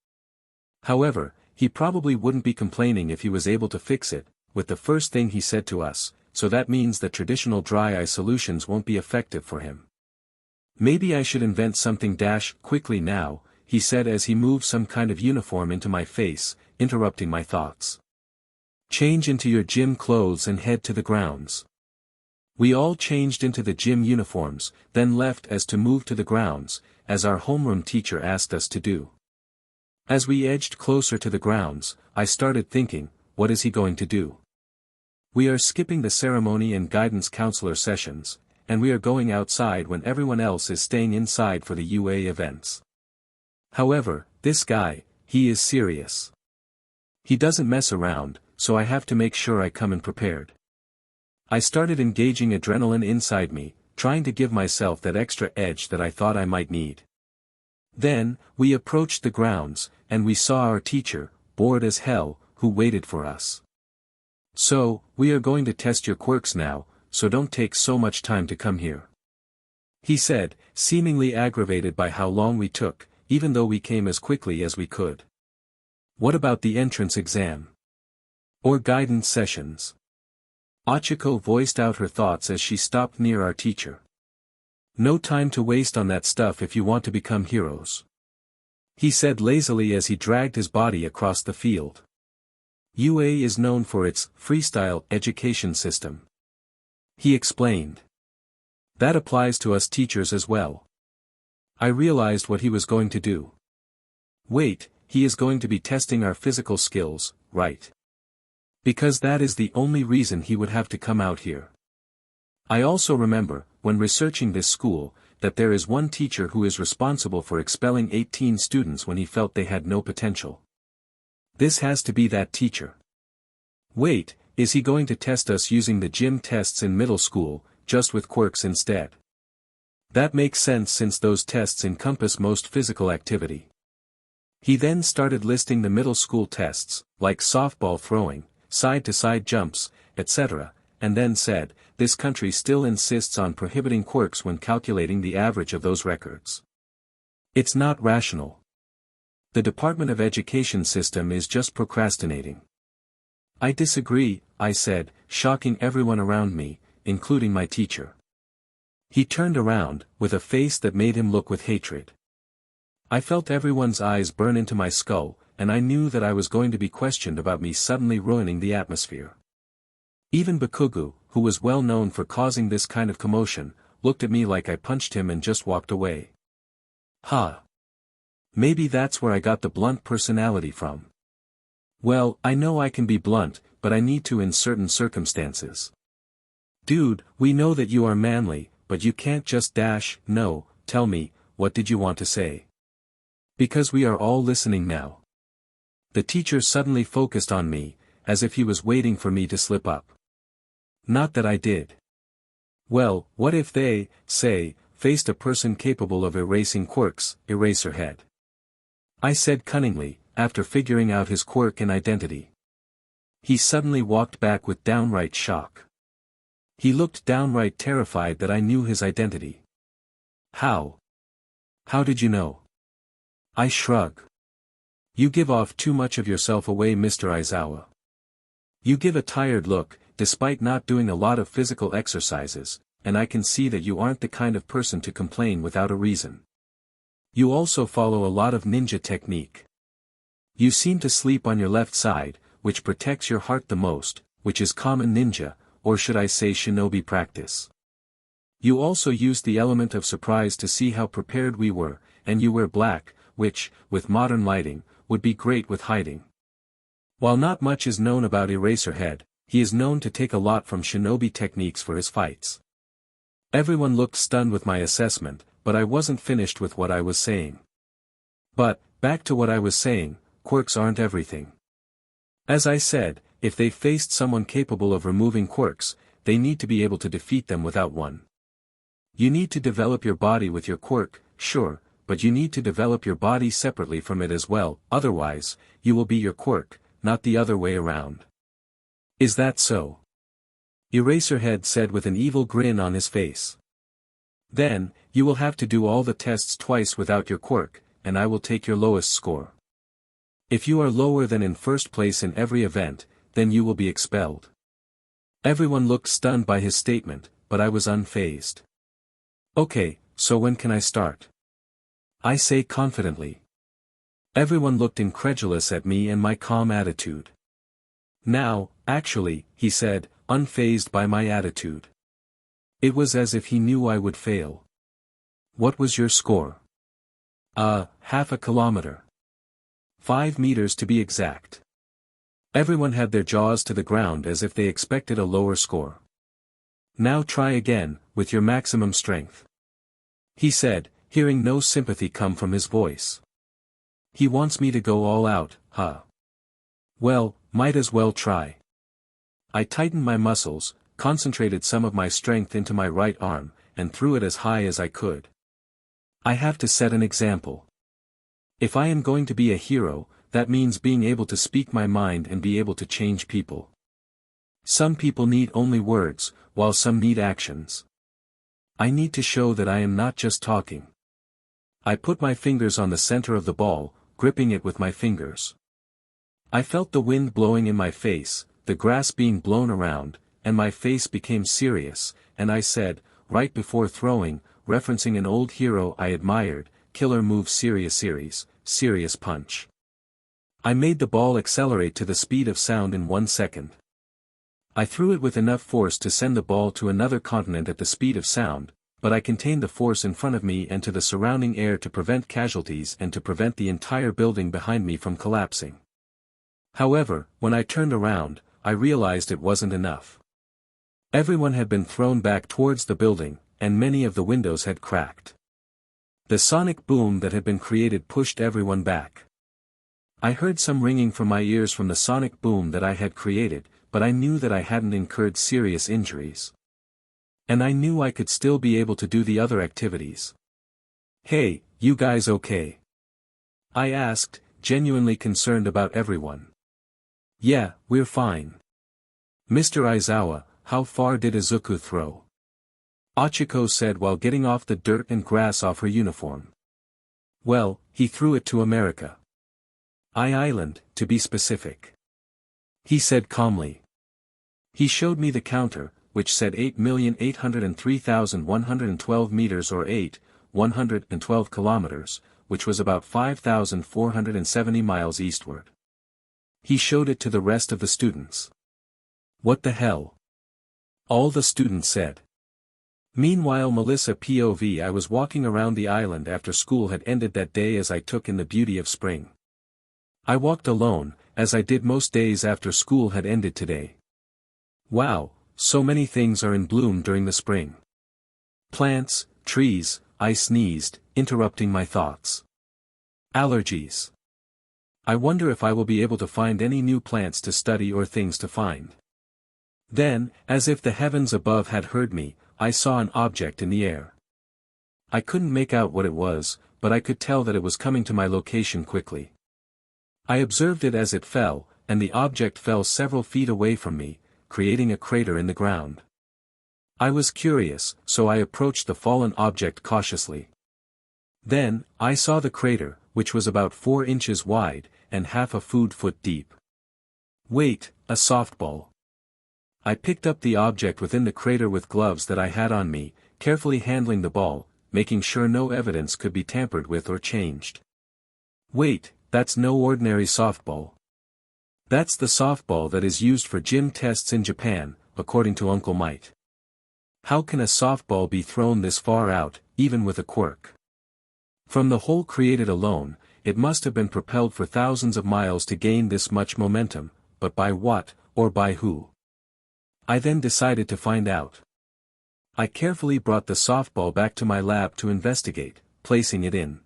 However, he probably wouldn't be complaining if he was able to fix it, with the first thing he said to us, so that means that traditional dry eye solutions won't be effective for him. Maybe I should invent something quickly now, he said as he moved some kind of uniform into my face, interrupting my thoughts. Change into your gym clothes and head to the grounds. We all changed into the gym uniforms, then left as to move to the grounds, as our homeroom teacher asked us to do. As we edged closer to the grounds, I started thinking, what is he going to do? We are skipping the ceremony and guidance counselor sessions, and we are going outside when everyone else is staying inside for the UA events. However, this guy, he is serious. He doesn't mess around, so I have to make sure I come in prepared. I started engaging adrenaline inside me, trying to give myself that extra edge that I thought I might need. Then, we approached the grounds, and we saw our teacher, bored as hell, who waited for us. So, we are going to test your quirks now, so don't take so much time to come here. He said, seemingly aggravated by how long we took, even though we came as quickly as we could. What about the entrance exam? Or guidance sessions? Achiko voiced out her thoughts as she stopped near our teacher. No time to waste on that stuff if you want to become heroes. He said lazily as he dragged his body across the field. UA is known for its freestyle education system. He explained. That applies to us teachers as well. I realized what he was going to do. Wait, he is going to be testing our physical skills, right? Because that is the only reason he would have to come out here. I also remember, when researching this school, that there is one teacher who is responsible for expelling 18 students when he felt they had no potential. This has to be that teacher. Wait, is he going to test us using the gym tests in middle school, just with quirks instead? That makes sense since those tests encompass most physical activity. He then started listing the middle school tests, like softball throwing, side-to-side jumps, etc., and then said, this country still insists on prohibiting quirks when calculating the average of those records. It's not rational. The Department of Education system is just procrastinating. I disagree, I said, shocking everyone around me, including my teacher. He turned around, with a face that made him look with hatred. I felt everyone's eyes burn into my skull, and I knew that I was going to be questioned about me suddenly ruining the atmosphere. Even Bakugo, who was well known for causing this kind of commotion, looked at me like I punched him and just walked away. Ha! Maybe that's where I got the blunt personality from. Well, I know I can be blunt, but I need to in certain circumstances. Dude, we know that you are manly, but you can't just no, tell me, what did you want to say? Because we are all listening now. The teacher suddenly focused on me, as if he was waiting for me to slip up. Not that I did. Well, what if they, say, faced a person capable of erasing quirks, Eraserhead? I said cunningly, after figuring out his quirk and identity. He suddenly walked back with downright shock. He looked downright terrified that I knew his identity. How? How did you know? I shrug. You give off too much of yourself away, Mr. Aizawa. You give a tired look, despite not doing a lot of physical exercises, and I can see that you aren't the kind of person to complain without a reason. You also follow a lot of ninja technique. You seem to sleep on your left side, which protects your heart the most, which is common ninja, or should I say shinobi practice. You also used the element of surprise to see how prepared we were, and you wear black, which, with modern lighting, would be great with hiding. While not much is known about Eraserhead, he is known to take a lot from shinobi techniques for his fights. Everyone looked stunned with my assessment, but I wasn't finished with what I was saying. But, back to what I was saying, quirks aren't everything. As I said, if they faced someone capable of removing quirks, they need to be able to defeat them without one. You need to develop your body with your quirk, sure, but you need to develop your body separately from it as well, otherwise, you will be your quirk, not the other way around. Is that so? Eraserhead said with an evil grin on his face. Then, you will have to do all the tests twice without your quirk, and I will take your lowest score. If you are lower than in first place in every event, then you will be expelled. Everyone looked stunned by his statement, but I was unfazed. Okay, so when can I start? I say confidently. Everyone looked incredulous at me and my calm attitude. Now, actually, he said, unfazed by my attitude. It was as if he knew I would fail. What was your score? Half a kilometer. 5 meters to be exact. Everyone had their jaws to the ground as if they expected a lower score. Now try again, with your maximum strength. He said, hearing no sympathy come from his voice. He wants me to go all out, huh? Well, might as well try. I tightened my muscles, concentrated some of my strength into my right arm, and threw it as high as I could. I have to set an example. If I am going to be a hero, that means being able to speak my mind and be able to change people. Some people need only words, while some need actions. I need to show that I am not just talking. I put my fingers on the center of the ball, gripping it with my fingers. I felt the wind blowing in my face, the grass being blown around, and my face became serious, and I said, right before throwing, referencing an old hero I admired, killer move serious punch. I made the ball accelerate to the speed of sound in 1 second. I threw it with enough force to send the ball to another continent at the speed of sound, but I contained the force in front of me and to the surrounding air to prevent casualties and to prevent the entire building behind me from collapsing. However, when I turned around, I realized it wasn't enough. Everyone had been thrown back towards the building, and many of the windows had cracked. The sonic boom that had been created pushed everyone back. I heard some ringing from my ears from the sonic boom that I had created, but I knew that I hadn't incurred serious injuries. And I knew I could still be able to do the other activities. "Hey, you guys okay?" I asked, genuinely concerned about everyone. "Yeah, we're fine. Mr. Aizawa, how far did Izuku throw?" Ochiko said while getting off the dirt and grass off her uniform. "Well, he threw it to America. Island, to be specific," he said calmly. He showed me the counter, which said 8,803,112 meters or 112 kilometers, which was about 5,470 miles eastward. He showed it to the rest of the students. "What the hell?" all the students said. Meanwhile, Melissa POV, I was walking around the island after school had ended that day as I took in the beauty of spring. I walked alone, as I did most days after school had ended today. Wow, so many things are in bloom during the spring. Plants, trees, I sneezed, interrupting my thoughts. Allergies. I wonder if I will be able to find any new plants to study or things to find. Then, as if the heavens above had heard me, I saw an object in the air. I couldn't make out what it was, but I could tell that it was coming to my location quickly. I observed it as it fell, and the object fell several feet away from me, creating a crater in the ground. I was curious, so I approached the fallen object cautiously. Then, I saw the crater, which was about 4 inches wide, and half a foot deep. Wait, a softball. I picked up the object within the crater with gloves that I had on me, carefully handling the ball, making sure no evidence could be tampered with or changed. Wait, that's no ordinary softball. That's the softball that is used for gym tests in Japan, according to Uncle Might. How can a softball be thrown this far out, even with a quirk? From the hole created alone, it must have been propelled for thousands of miles to gain this much momentum, but by what, or by who? I then decided to find out. I carefully brought the softball back to my lab to investigate, placing it in.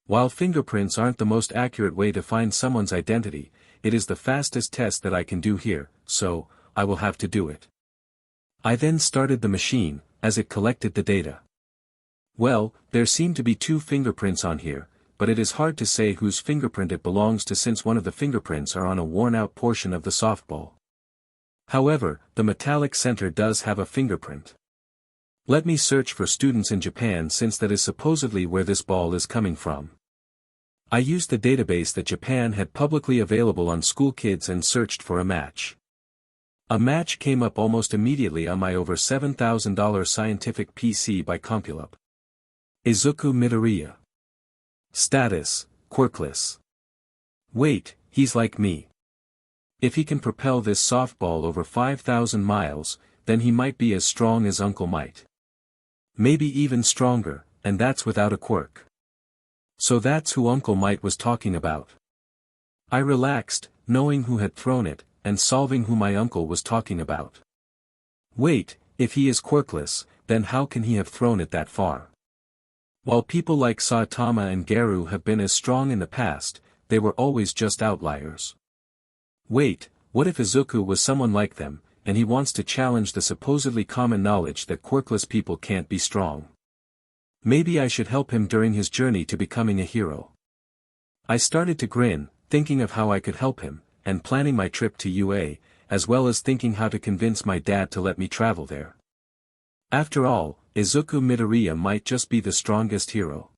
While fingerprints aren't the most accurate way to find someone's identity, it is the fastest test that I can do here, so, I will have to do it. I then started the machine, as it collected the data. Well, there seem to be 2 fingerprints on here, but it is hard to say whose fingerprint it belongs to since one of the fingerprints are on a worn-out portion of the softball. However, the metallic center does have a fingerprint. Let me search for students in Japan since that is supposedly where this ball is coming from. I used the database that Japan had publicly available on school kids and searched for a match. A match came up almost immediately on my over $7,000 scientific PC by Compulub. Izuku Midoriya. Status, Quirkless. Wait, he's like me. If he can propel this softball over 5,000 miles, then he might be as strong as Uncle Might. Maybe even stronger, and that's without a quirk. So that's who Uncle Might was talking about. I relaxed, knowing who had thrown it, and solving who my uncle was talking about. Wait, if he is quirkless, then how can he have thrown it that far? While people like Saitama and Garu have been as strong in the past, they were always just outliers. Wait, what if Izuku was someone like them, and he wants to challenge the supposedly common knowledge that quirkless people can't be strong? Maybe I should help him during his journey to becoming a hero. I started to grin, thinking of how I could help him, and planning my trip to UA, as well as thinking how to convince my dad to let me travel there. After all, Izuku Midoriya might just be the strongest hero.